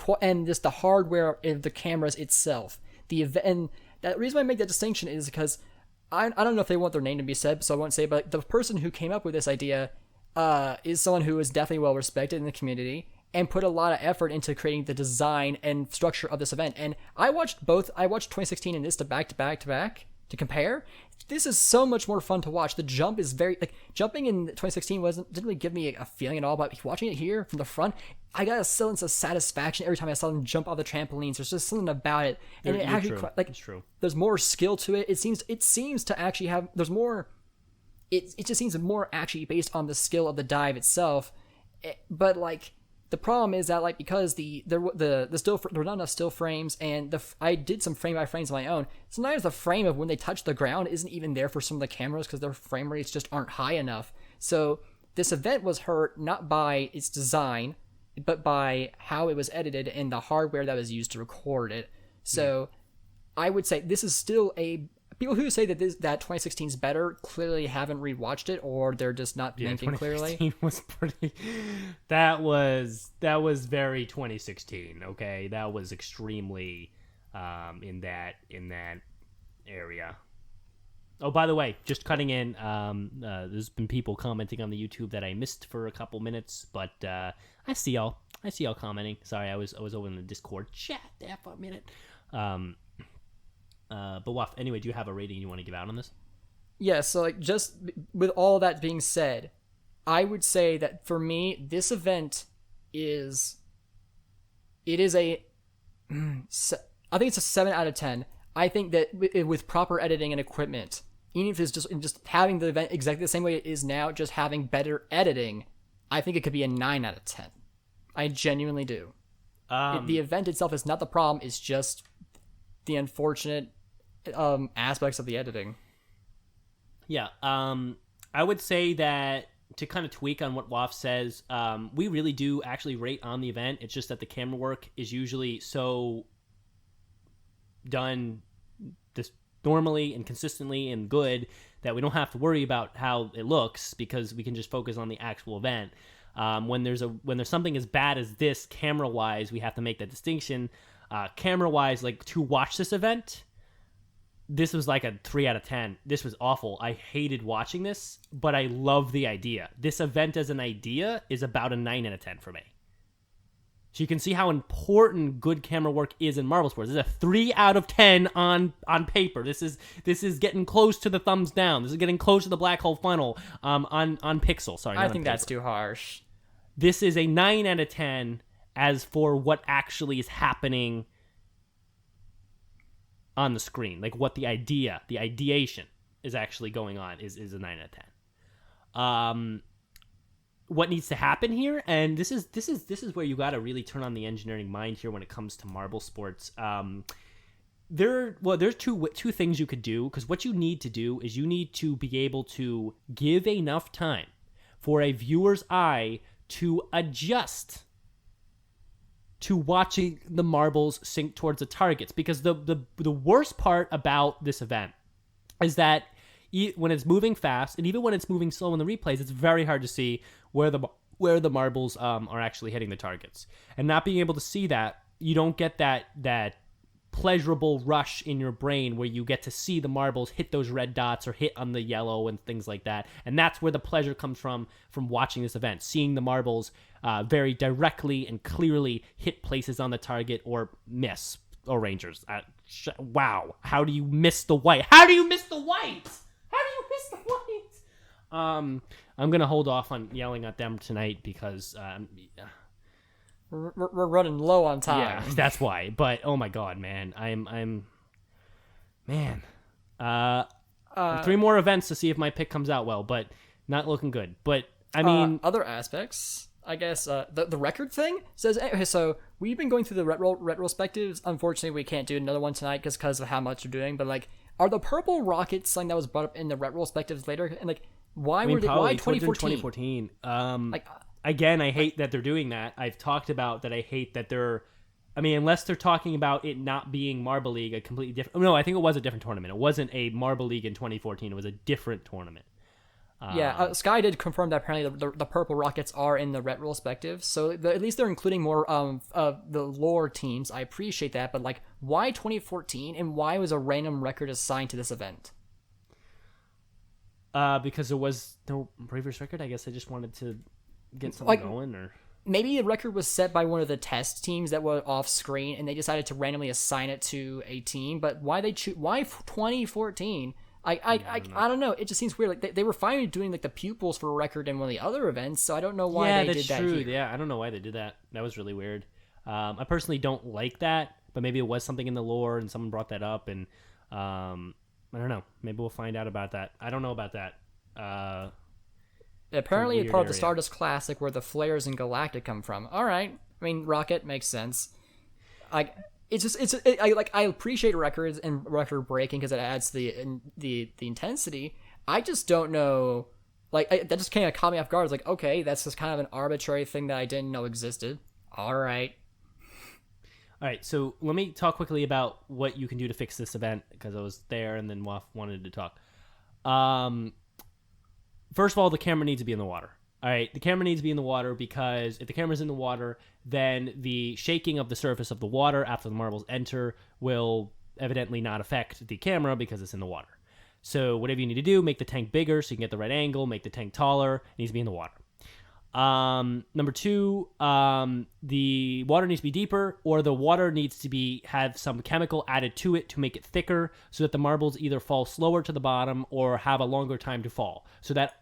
[SPEAKER 3] just the hardware of the cameras itself. And the reason why I make that distinction is because I don't know if they want their name to be said, so I won't say, but the person who came up with this idea is someone who is definitely well respected in the community, and put a lot of effort into creating the design and structure of this event. And I watched 2016 and this to back to compare. This is so much more fun to watch. The jump is very, like, jumping in 2016 didn't really give me a feeling at all, but watching it here from the front, I got a sense of satisfaction every time I saw them jump off the trampolines. There's just something about it. And it actually,
[SPEAKER 2] true.
[SPEAKER 3] like,
[SPEAKER 2] it's true.
[SPEAKER 3] There's more skill to it. It seems to actually have, there's more, it just seems more actually based on the skill of the dive itself. But, like, the problem is that, like, because there were not enough still frames, and I did some frame by frames of my own. Sometimes the frame of when they touch the ground isn't even there for some of the cameras because their frame rates just aren't high enough. So this event was hurt not by its design, but by how it was edited and the hardware that was used to record it. So I would say this is still people who say that 2016 is better clearly haven't rewatched it, or they're just not thinking clearly.
[SPEAKER 2] 2016 was pretty. That was very 2016. Okay, that was extremely in that area. Oh, by the way, just cutting in. There's been people commenting on the YouTube that I missed for a couple minutes, but I see y'all. Commenting. Sorry, I was over in the Discord chat there for a minute. But Waff, anyway, do you have a rating you want to give out on this?
[SPEAKER 3] Yeah, so like just with all that being said, I would say that for me, this event I think it's a 7 out of 10. I think that with proper editing and equipment, even if it's just having the event exactly the same way it is now, just having better editing, I think it could be a 9 out of 10. I genuinely do. The event itself is not the problem, it's just the unfortunate aspects of the editing.
[SPEAKER 2] Yeah, I would say that to kind of tweak on what Waff says, we really do actually rate on the event. It's just that the camera work is usually so done this normally and consistently and good that we don't have to worry about how it looks because we can just focus on the actual event. When there's something as bad as this, camera wise, we have to make that distinction. Camera wise, like to watch this event, this was like a 3 out of 10. This was awful. I hated watching this, but I love the idea. This event as an idea is about a 9 out of 10 for me. So you can see how important good camera work is in marble sports. This is a 3 out of 10 on paper. This is getting close to the thumbs down. This is getting close to the black hole funnel on pixel. Sorry,
[SPEAKER 3] I think that's too harsh.
[SPEAKER 2] This is a 9 out of 10 as for what actually is happening on the screen. Like what the ideation is actually going on is a 9 out of 10. What needs to happen here, and this is where you got to really turn on the engineering mind here when it comes to marble sports. There's two things you could do, because what you need to do is you need to be able to give enough time for a viewer's eye to adjust to watching the marbles sink towards the targets, because the worst part about this event is that when it's moving fast, and even when it's moving slow in the replays, it's very hard to see where the marbles are actually hitting the targets. And not being able to see that, you don't get that pleasurable rush in your brain where you get to see the marbles hit those red dots or hit on the yellow and things like that. And that's where the pleasure comes from watching this event, seeing the marbles very directly and clearly hit places on the target or miss. Oh, Rangers. Wow. How do you miss the white? How do you miss the white? I'm going to hold off on yelling at them tonight because
[SPEAKER 3] we're running low on time.
[SPEAKER 2] Yeah, that's why. But oh my god, man. I'm 3 more events to see if my pick comes out well, but not looking good. But I mean,
[SPEAKER 3] other aspects, I guess the record thing says, okay, so we've been going through the retrospectives. Unfortunately, we can't do another one tonight because of how much we're doing, but like, are the purple rockets something that was brought up in the retrospectives later? And like, why 2014?
[SPEAKER 2] Like, again, I hate that they're doing that. I've talked about that. I hate that unless they're talking about it not being Marble League, a completely different. No, I think it was a different tournament. It wasn't a Marble League in 2014. It was a different tournament.
[SPEAKER 3] Sky did confirm that apparently the purple rockets are in the retrospective, so at least they're including more of the lore teams. I appreciate that, but like, why 2014 and why was a random record assigned to this event?
[SPEAKER 2] Because there was no previous record. I guess I just wanted to get something going, or
[SPEAKER 3] maybe the record was set by one of the test teams that were off screen, and they decided to randomly assign it to a team. But why 2014? I don't know. It just seems weird. Like they were finally doing like the pupils for a record in one of the other events, so I don't know why they did that. Here.
[SPEAKER 2] Yeah, I don't know why they did that. That was really weird. I personally don't like that, but maybe it was something in the lore and someone brought that up, and I don't know. Maybe we'll find out about that. I don't know about that.
[SPEAKER 3] Apparently, it's part of the Stardust Classic where the flares and Galactic come from. All right, I mean Rocket makes sense. I appreciate records and record breaking because it adds the intensity. I just don't know. Like that just kind of caught me off guard. It's like, okay, that's just kind of an arbitrary thing that I didn't know existed. All right.
[SPEAKER 2] So let me talk quickly about what you can do to fix this event because I was there and then Waff wanted to talk. First of all, the camera needs to be in the water. All right, the camera needs to be in the water because if the camera's in the water, then the shaking of the surface of the water after the marbles enter will evidently not affect the camera because it's in the water. So whatever you need to do, make the tank bigger so you can get the right angle, make the tank taller, it needs to be in the water. Number 2, the water needs to be deeper, or the water needs to have some chemical added to it to make it thicker so that the marbles either fall slower to the bottom or have a longer time to fall, so that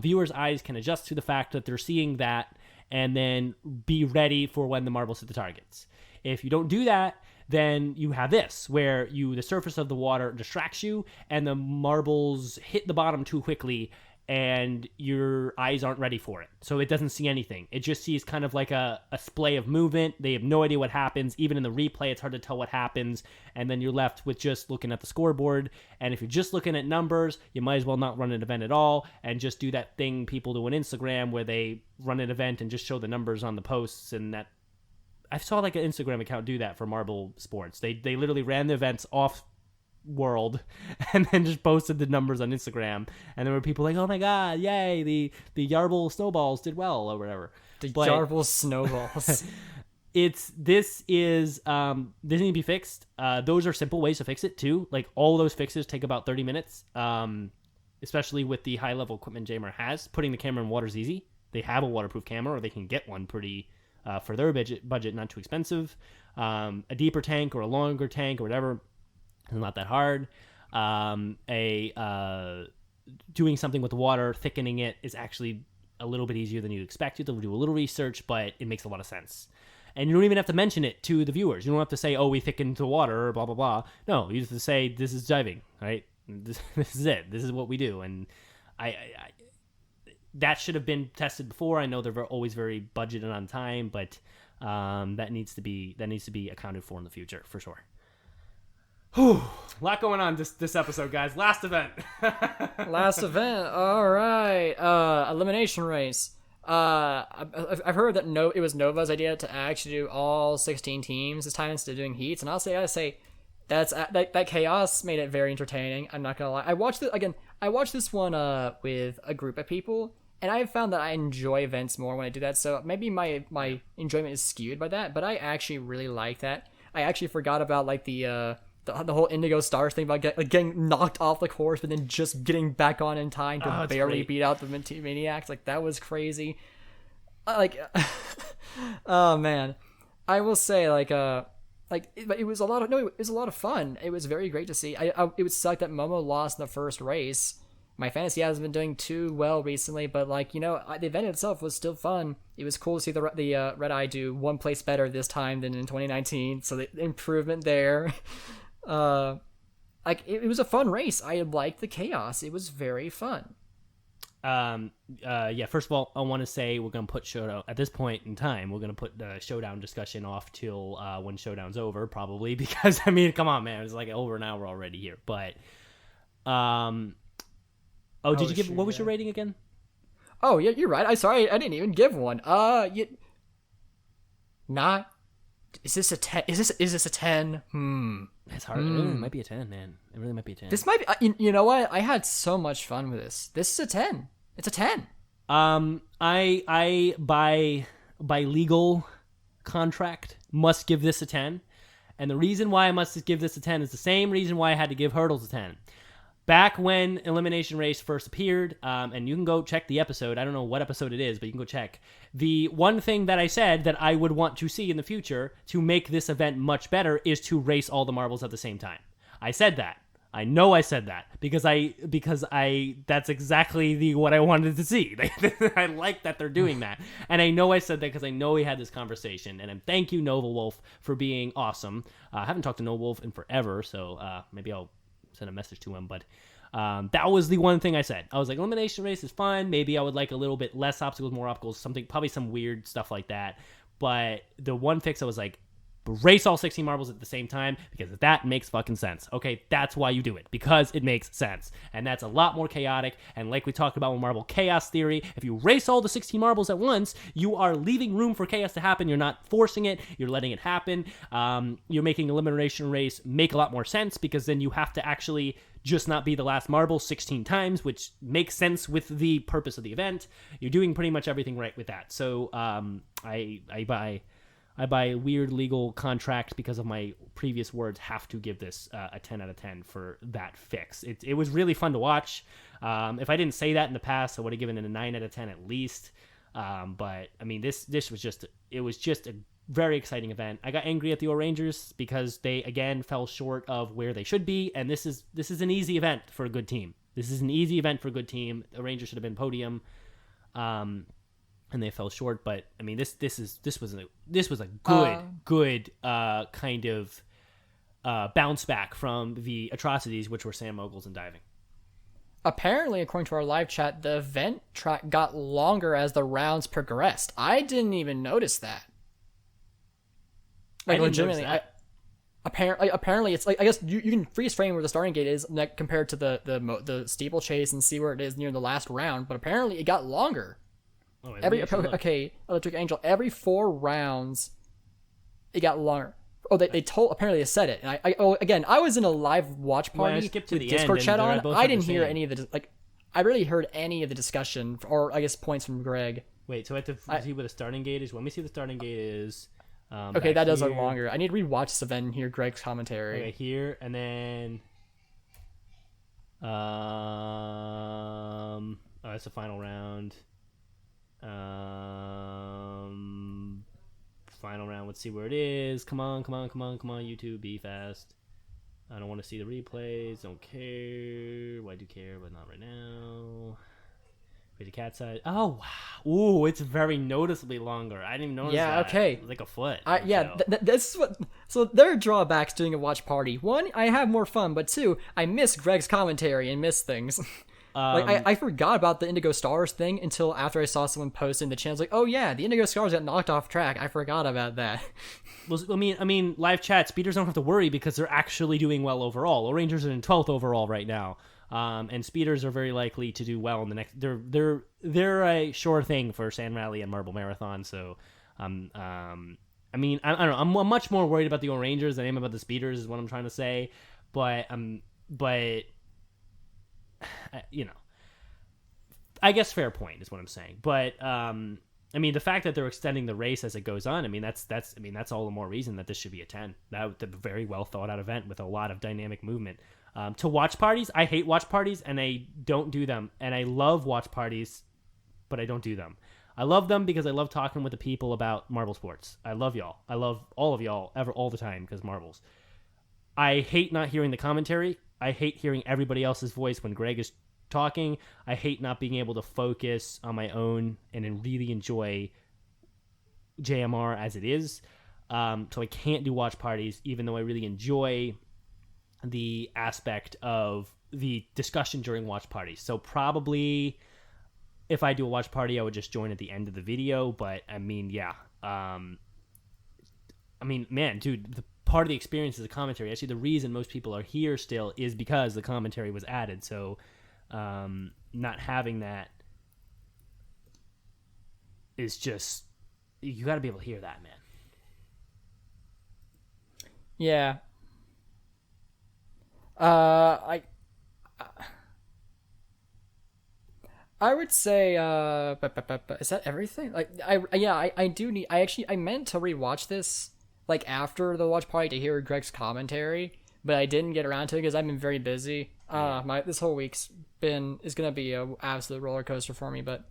[SPEAKER 2] viewers' eyes can adjust to the fact that they're seeing that and then be ready for when the marbles hit the targets. If you don't do that, then you have this, where the surface of the water distracts you and the marbles hit the bottom too quickly and your eyes aren't ready for it. So it doesn't see anything. It just sees kind of like a splay of movement. They have no idea what happens. Even in the replay, it's hard to tell what happens. And then you're left with just looking at the scoreboard. And if you're just looking at numbers, you might as well not run an event at all and just do that thing people do on Instagram where they run an event and just show the numbers on the posts. And that I saw like an Instagram account do that for Marble Sports. They literally ran the events off world, and then just posted the numbers on Instagram, and there were people like, "Oh my god, yay! The Yarble snowballs did well," or whatever.
[SPEAKER 3] The Yarble snowballs.
[SPEAKER 2] This needs to be fixed. Those are simple ways to fix it too. Like all those fixes take about 30 minutes. Especially with the high level equipment JMR has. Putting the camera in water is easy. They have a waterproof camera, or they can get one pretty for their budget, not too expensive. A deeper tank or a longer tank or whatever is not that hard. Doing something with the water, thickening it is actually a little bit easier than you'd expect. You have to do a little research, but it makes a lot of sense. And you don't even have to mention it to the viewers. You don't have to say, "Oh, we thickened the water," or blah blah blah. No, you just have to say, "This is diving, right? This is it. This is what we do." And I that should have been tested before. I know they're always very budgeted on time, but that needs to be accounted for in the future for sure. Whew. A lot going on this episode, guys. Last event.
[SPEAKER 3] Last event. All right. Elimination race. I've heard that it was Nova's idea to actually do all 16 teams this time instead of doing heats, and I gotta say that chaos made it very entertaining. I'm not gonna lie. I watched this one with a group of people, and I have found that I enjoy events more when I do that. So maybe my enjoyment is skewed by that, but I actually really like that. I actually forgot about like the whole Indigo Stars thing about getting knocked off the course, but then just getting back on in time to barely beat out the Maniacs. Like that was crazy. Oh man, I will say it was a lot of fun. It was very great to see. It would suck that Momo lost in the first race. My fantasy hasn't been doing too well recently, but the event itself was still fun. It was cool to see the Red Eye do one place better this time than in 2019. So the improvement there. It was a fun race. I liked the chaos. It was very fun.
[SPEAKER 2] First of all, I want to say we're going to put Showdown at this point in time. We're going to put the Showdown discussion off till when Showdown's over, probably, because I mean, come on, man, it's like over an hour already here. But what was your rating again?
[SPEAKER 3] Oh yeah, you're right. Sorry, I didn't even give one. Is this a 10? Is this a 10?
[SPEAKER 2] It's hard. It really might be a 10, man. It really might be a 10.
[SPEAKER 3] This might be. You know what? I had so much fun with this. This is a 10. It's a 10.
[SPEAKER 2] I by legal contract must give this a 10, and the reason why I must give this a 10 is the same reason why I had to give Hurdles a 10. Back when Elimination Race first appeared, and you can go check the episode. I don't know what episode it is, but you can go check. The one thing that I said that I would want to see in the future to make this event much better is to race all the marbles at the same time. I said that. I know I said that because that's exactly what I wanted to see. I like that they're doing that. And I know I said that because I know we had this conversation. And thank you, Nova Wolf, for being awesome. I haven't talked to Nova Wolf in forever, so maybe I'll send a message to him, but that was the one thing I said. I was like, Elimination Race is fun. Maybe I would like a little bit less obstacles, more obstacles, probably some weird stuff like that. But the one fix I was like, race all 16 marbles at the same time, because that makes fucking sense. Okay, that's why you do it, because it makes sense. And that's a lot more chaotic. And like we talked about with Marble Chaos Theory, if you race all the 16 marbles at once, you are leaving room for chaos to happen. You're not forcing it. You're letting it happen. You're making Elimination Race make a lot more sense, because then you have to actually just not be the last marble 16 times, which makes sense with the purpose of the event. You're doing pretty much everything right with that. So I by weird legal contract, because of my previous words, have to give this a 10 out of 10 for that fix. It was really fun to watch. If I didn't say that in the past, I would have given it a 9 out of 10 at least. But I mean, this was just a very exciting event. I got angry at the Rangers because they again fell short of where they should be, and this is an easy event for a good team. This is an easy event for a good team. The Rangers should have been podium. And they fell short, but I mean, this was a good kind of bounce back from the atrocities, which were Sam Moguls and diving.
[SPEAKER 3] Apparently, according to our live chat, the event track got longer as the rounds progressed. I didn't even notice that. Like, legitimately, apparently, it's like, I guess you can freeze frame where the starting gate is compared to the steeplechase and see where it is near the last round. But apparently, it got longer.
[SPEAKER 2] Oh,
[SPEAKER 3] Electric Angel, every 4 rounds, it got longer. Oh, they told. Apparently, they said it. And I was in a live watch party
[SPEAKER 2] skip to
[SPEAKER 3] with
[SPEAKER 2] the
[SPEAKER 3] Discord
[SPEAKER 2] end,
[SPEAKER 3] chat
[SPEAKER 2] and they're
[SPEAKER 3] on.
[SPEAKER 2] both
[SPEAKER 3] I didn't hear
[SPEAKER 2] understand.
[SPEAKER 3] any of the I barely heard any of the discussion, or I guess points from Greg.
[SPEAKER 2] Wait, so I have to see what the starting gate is. Let me see what the starting gate is.
[SPEAKER 3] Okay, that does
[SPEAKER 2] here.
[SPEAKER 3] look longer. I need to rewatch this event and hear Greg's commentary.
[SPEAKER 2] Okay, here and then. Oh, that's the final round. Final round. Let's see where it is. Come on, YouTube, be fast. I don't want to see the replays. Don't care. Well, I do care, but not right now. Wait, the cat side. Oh, wow. Ooh, it's very noticeably longer. I didn't even notice that.
[SPEAKER 3] Yeah, okay.
[SPEAKER 2] It was like a foot.
[SPEAKER 3] This is what. So there are drawbacks doing a watch party. One, I have more fun, but two, I miss Greg's commentary and miss things. I forgot about the Indigo Stars thing until after I saw someone post in the channel. Like, oh yeah, the Indigo Stars got knocked off track. I forgot about that.
[SPEAKER 2] Well, I mean, live chat speeders don't have to worry because they're actually doing well overall. Rangers are in 12th overall right now, and speeders are very likely to do well in the next. They're a sure thing for Sand Rally and Marble Marathon. So, I mean, I don't know. I'm much more worried about the Rangers than I am about the speeders. Is what I'm trying to say, but you know, I guess fair point is what I'm saying. But I mean, the fact that they're extending the race as it goes on, I mean, that's all the more reason that this should be a 10. That was a very well thought out event with a lot of dynamic movement. To watch parties, I hate watch parties and I don't do them. And I love watch parties, but I don't do them. I love them because I love talking with the people about marble sports. I love y'all. I love all of y'all all the time because marbles. I hate not hearing the commentary. I hate hearing everybody else's voice when Greg is talking. I hate not being able to focus on my own and really enjoy JMR as it is. So I can't do watch parties, even though I really enjoy the aspect of the discussion during watch parties. So probably if I do a watch party, I would just join at the end of the video. But I mean, yeah. I mean, man, dude, the part of the experience is the commentary. Actually, the reason most people are here still is because the commentary was added. So not having that is just, you got to be able to hear that, man.
[SPEAKER 3] Yeah. I would say is that everything? Like I do need I meant to rewatch this like after the watch party to hear Greg's commentary, but I didn't get around to it because I've been very busy. This whole week's is gonna be a absolute roller coaster for me, but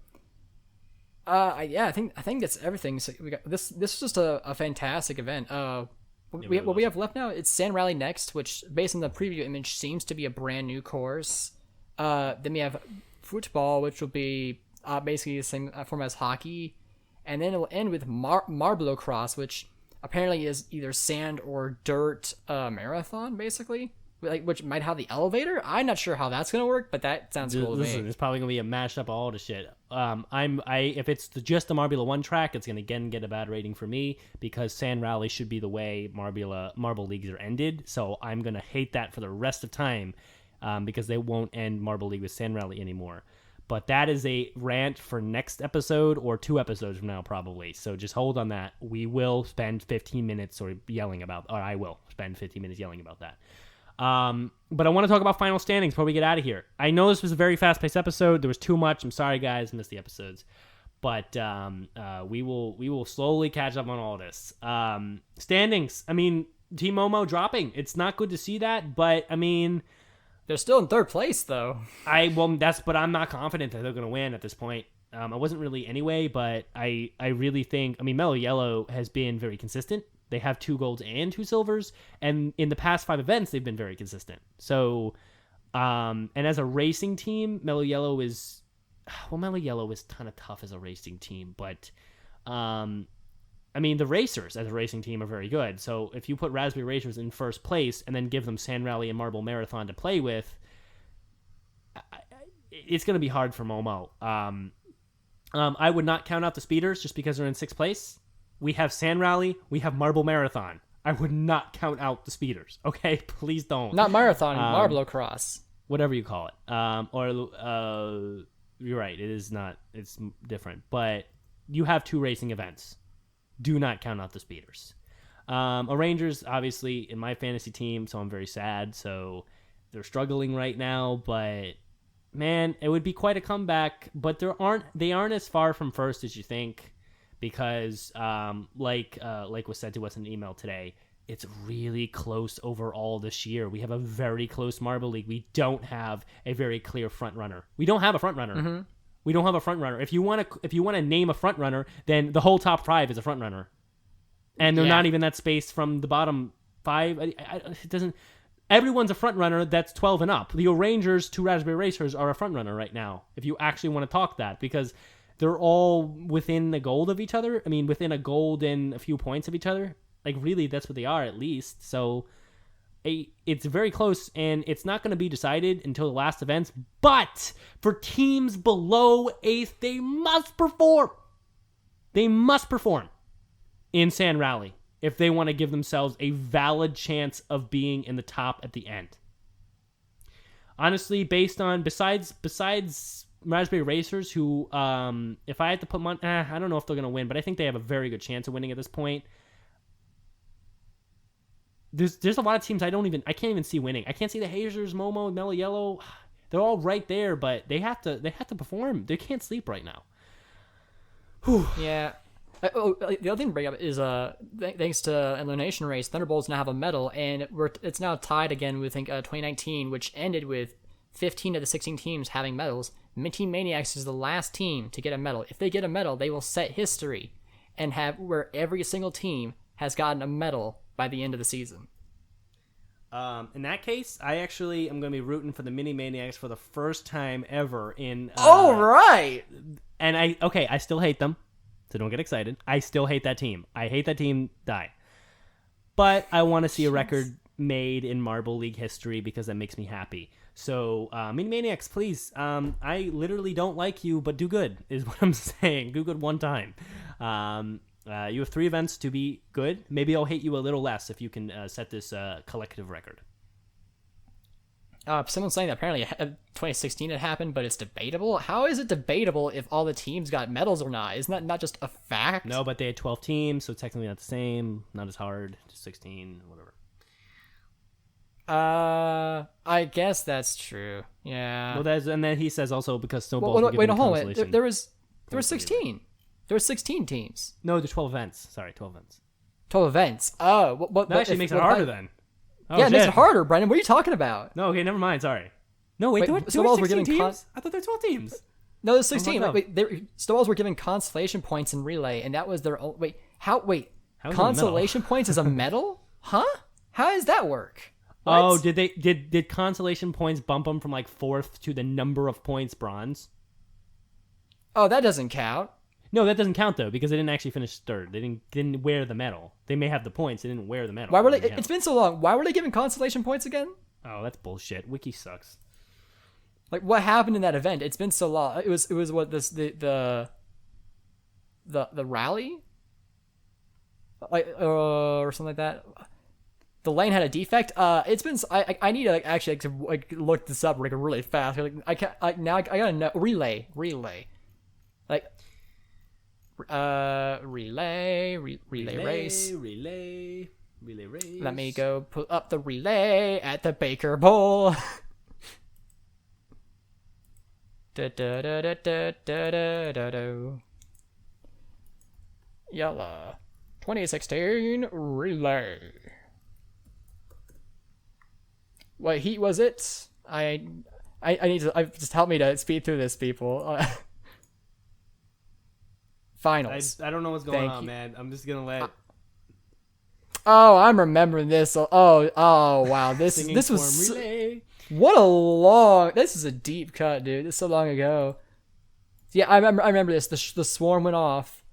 [SPEAKER 3] I think that's everything. So we got this is just a fantastic event. What we have left now, it's Sand Rally next, which based on the preview image seems to be a brand new course. Then we have football, which will be basically the same format as hockey, and then it'll end with Marble Cross, which apparently is either sand or dirt marathon, basically, which might have the elevator. I'm not sure how that's gonna work, but that sounds cool to me.
[SPEAKER 2] It's probably gonna be a mashup of all the shit. If it's just the Marbula 1 track, it's gonna again get a bad rating for me because Sand Rally should be the way Marble Leagues are ended. So I'm gonna hate that for the rest of time. Because they won't end Marble League with Sand Rally anymore. But that is a rant for next episode or 2 episodes from now, probably. So just hold on that. We will spend 15 minutes I will spend 15 minutes yelling about that. But I want to talk about final standings before we get out of here. I know this was a very fast-paced episode. There was too much. I'm sorry, guys. Missed the episodes. But we will slowly catch up on all this. Standings. I mean, Team Momo dropping. It's not good to see that, but I mean,
[SPEAKER 3] they're still in third place, though.
[SPEAKER 2] But I'm not confident that they're going to win at this point. I wasn't really anyway, but I really think, I mean, Mellow Yellow has been very consistent. They have 2 golds and 2 silvers, and in the past 5 events, they've been very consistent. So, and as a racing team, Mellow Yellow is kind of tough as a racing team, but, I mean, the racers as a racing team are very good. So if you put Raspberry Racers in first place and then give them Sand Rally and Marble Marathon to play with, it's going to be hard for Momo. I would not count out the speeders just because they're in 6th place. We have Sand Rally. We have Marble Marathon. I would not count out the speeders. Okay, please don't.
[SPEAKER 3] Not marathon, Marble Cross.
[SPEAKER 2] Whatever you call it. You're right. It is not. It's different. But you have 2 racing events. Do not count out the speeders. Rangers, obviously, in my fantasy team, so I'm very sad. So they're struggling right now, but man, it would be quite a comeback. But they aren't as far from first as you think, because like was said to us in an email today, it's really close overall this year. We have a very close Marble League. We don't have a very clear front runner. We don't have a front runner. Mm-hmm. We don't have a front runner. If you want to name a front runner, then the whole top 5 is a front runner, and they're not even that space from the bottom 5. It doesn't. Everyone's a front runner that's 12 and up. The Rangers, 2 Raspberry Racers are a front runner right now. If you actually want to talk that, because they're all within the gold of each other. I mean, within a gold and a few points of each other. Like, really, that's what they are, at least. So it's very close, and it's not going to be decided until the last events. But for teams below 8th, they must perform. They must perform in Sand Rally if they want to give themselves a valid chance of being in the top at the end. Honestly, based on, besides Raspberry Racers, who, if I had to put money, I don't know if they're going to win, but I think they have a very good chance of winning at this point. There's a lot of teams I can't even see winning. I can't see the Hazers, Momo, Mellow Yellow. They're all right there, but they have to perform. They can't sleep right now.
[SPEAKER 3] Whew. Yeah. The other thing to bring up is thanks to Elimination Race, Thunderbolts now have a medal, and it's now tied again with 2019, which ended with 15 of the 16 teams having medals. Team Maniacs is the last team to get a medal. If they get a medal, they will set history and have where every single team has gotten a medal by the end of the season.
[SPEAKER 2] In that case, I actually am going to be rooting for the Mini Maniacs for the first time ever in...
[SPEAKER 3] oh, right!
[SPEAKER 2] And I still hate them, so don't get excited. I still hate that team. I hate that team die. But I want to see a record made in Marble League history because that makes me happy. So, Mini Maniacs, please. I literally don't like you, but do good, is what I'm saying. Do good one time. You have 3 events to be good. Maybe I'll hate you a little less if you can set this collective record.
[SPEAKER 3] Someone's saying that apparently 2016 it happened, but it's debatable. How is it debatable if all the teams got medals or not? Isn't that not just a fact?
[SPEAKER 2] No, but they had 12 teams, so technically not the same. Not as hard. Just 16, whatever.
[SPEAKER 3] I guess that's true. Yeah.
[SPEAKER 2] Well, and then he says also because snowballs were given
[SPEAKER 3] wait, hold on.
[SPEAKER 2] consolation.
[SPEAKER 3] There was 16. There were 16 teams.
[SPEAKER 2] No, there's 12 events. Sorry, 12 events.
[SPEAKER 3] 12 events. Oh,
[SPEAKER 2] that actually makes it harder then. Oh,
[SPEAKER 3] yeah, it makes it harder, Brendan. What are you talking about?
[SPEAKER 2] No, okay, never mind. Sorry. No, wait, there were 16 teams? I thought there were 12 teams.
[SPEAKER 3] No, there's 16. Snowballs were given consolation points in relay, and that was their own... Consolation points is a medal? Huh? How does that work? What?
[SPEAKER 2] Oh, did consolation points bump them from like 4th to the number of points bronze?
[SPEAKER 3] Oh, that doesn't count.
[SPEAKER 2] No, that doesn't count though because they didn't actually finish 3rd. They didn't wear the medal. They may have the points. They didn't wear the medal.
[SPEAKER 3] Why were they? It's been so long. Why were they giving consolation points again?
[SPEAKER 2] Oh, that's bullshit. Wiki sucks.
[SPEAKER 3] Like what happened in that event? It's been so long. It was what the rally, or something like that. The lane had a defect. It's been. I need to actually look this up really fast. I gotta know relay. Like relay race. Let me go put up the relay at the Baker Bowl. Yalla. 2016 relay. What heat was it? I need to just help me to speed through this, people. Finals.
[SPEAKER 2] I don't know what's going on, man. I'm just gonna let.
[SPEAKER 3] Oh, I'm remembering this. Oh, wow. This was
[SPEAKER 2] relay.
[SPEAKER 3] What a long. This is a deep cut, dude. This is so long ago. Yeah, I remember this. The swarm went off,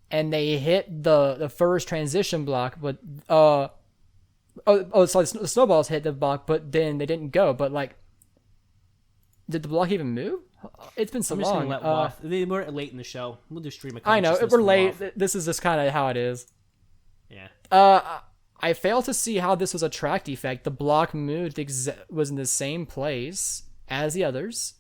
[SPEAKER 3] and they hit the first transition block, but sorry, the snowballs hit the block, but then they didn't go. But like, did the block even move? It's been so long.
[SPEAKER 2] Just gonna let off. We're late in the show. We'll just stream a.
[SPEAKER 3] I know we're late. This is just kind of how it is.
[SPEAKER 2] Yeah.
[SPEAKER 3] I fail to see how this was a track defect. The block moved was in the same place as the others.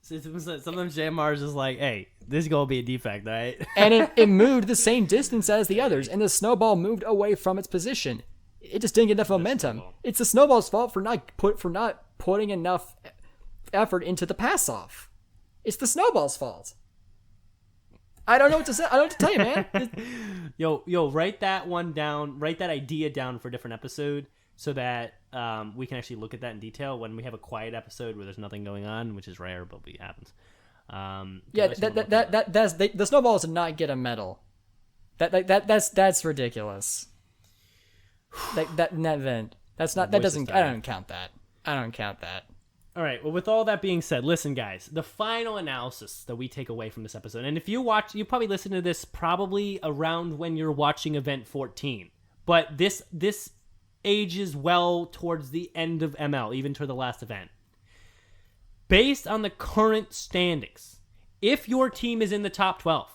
[SPEAKER 2] Sometimes JMR is just like, hey, is gonna be a defect, right?
[SPEAKER 3] And it moved the same distance as the others, and the snowball moved away from its position. It just didn't get enough momentum. It's the snowball's fault for not putting enough effort into the pass off. It's the snowball's fault. I don't know what to say. I don't know what to tell you, man.
[SPEAKER 2] Yo, write that one down. Write that idea down for a different episode, so that we can actually look at that in detail when we have a quiet episode where there's nothing going on, which is rare, but it happens.
[SPEAKER 3] Yeah, the snowballs did not get a medal. That's ridiculous. That event. That's not. That doesn't. I don't count that.
[SPEAKER 2] All right. Well, with all that being said, listen, guys. The final analysis that we take away from this episode, and if you probably listen to this probably around when you're watching Event 14, but this ages well towards the end of ML, even to the last event. Based on the current standings, if your team is in the top 12,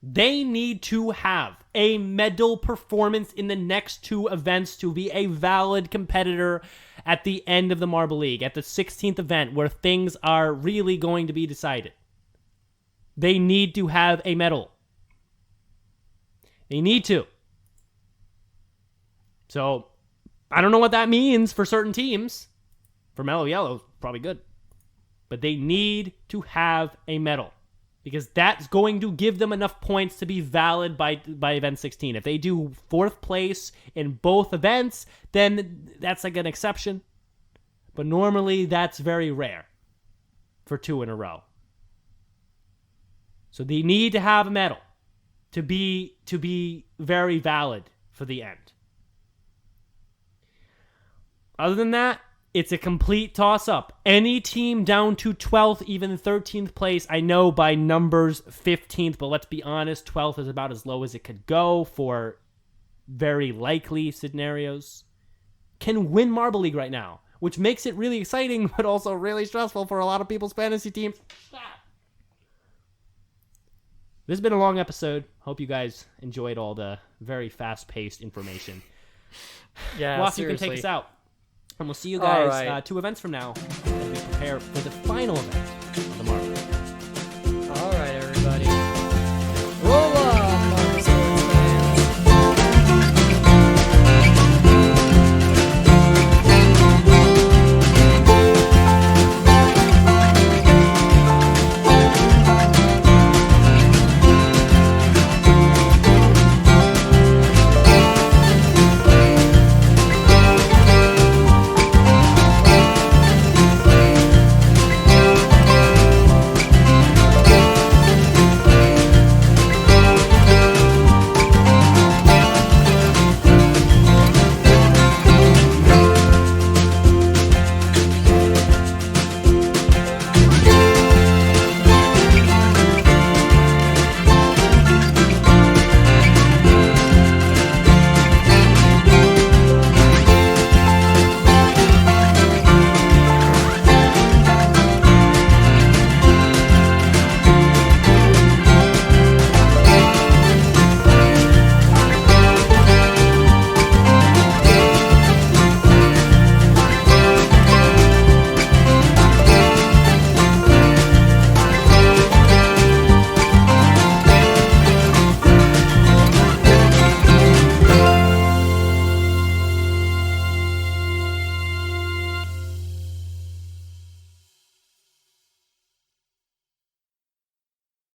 [SPEAKER 2] they need to have a medal performance in the next 2 events to be a valid competitor at the end of the Marble League, at the 16th event where things are really going to be decided. They need to have a medal. They need to. So, I don't know what that means for certain teams. For Mellow Yellow, probably good. But they need to have a medal, because that's going to give them enough points to be valid by event 16. If they do 4th place in both events, then that's like an exception. But normally that's very rare for 2 in a row. So they need to have a medal to be very valid for the end. Other than that, it's a complete toss-up. Any team down to 12th, even 13th place, I know by numbers 15th, but let's be honest, 12th is about as low as it could go for very likely scenarios, can win Marble League right now, which makes it really exciting, but also really stressful for a lot of people's fantasy teams. This has been a long episode. Hope you guys enjoyed all the very fast-paced information.
[SPEAKER 3] Yeah,
[SPEAKER 2] Ross, you can take us out. And we'll see you guys 2 events from now as we prepare for the final event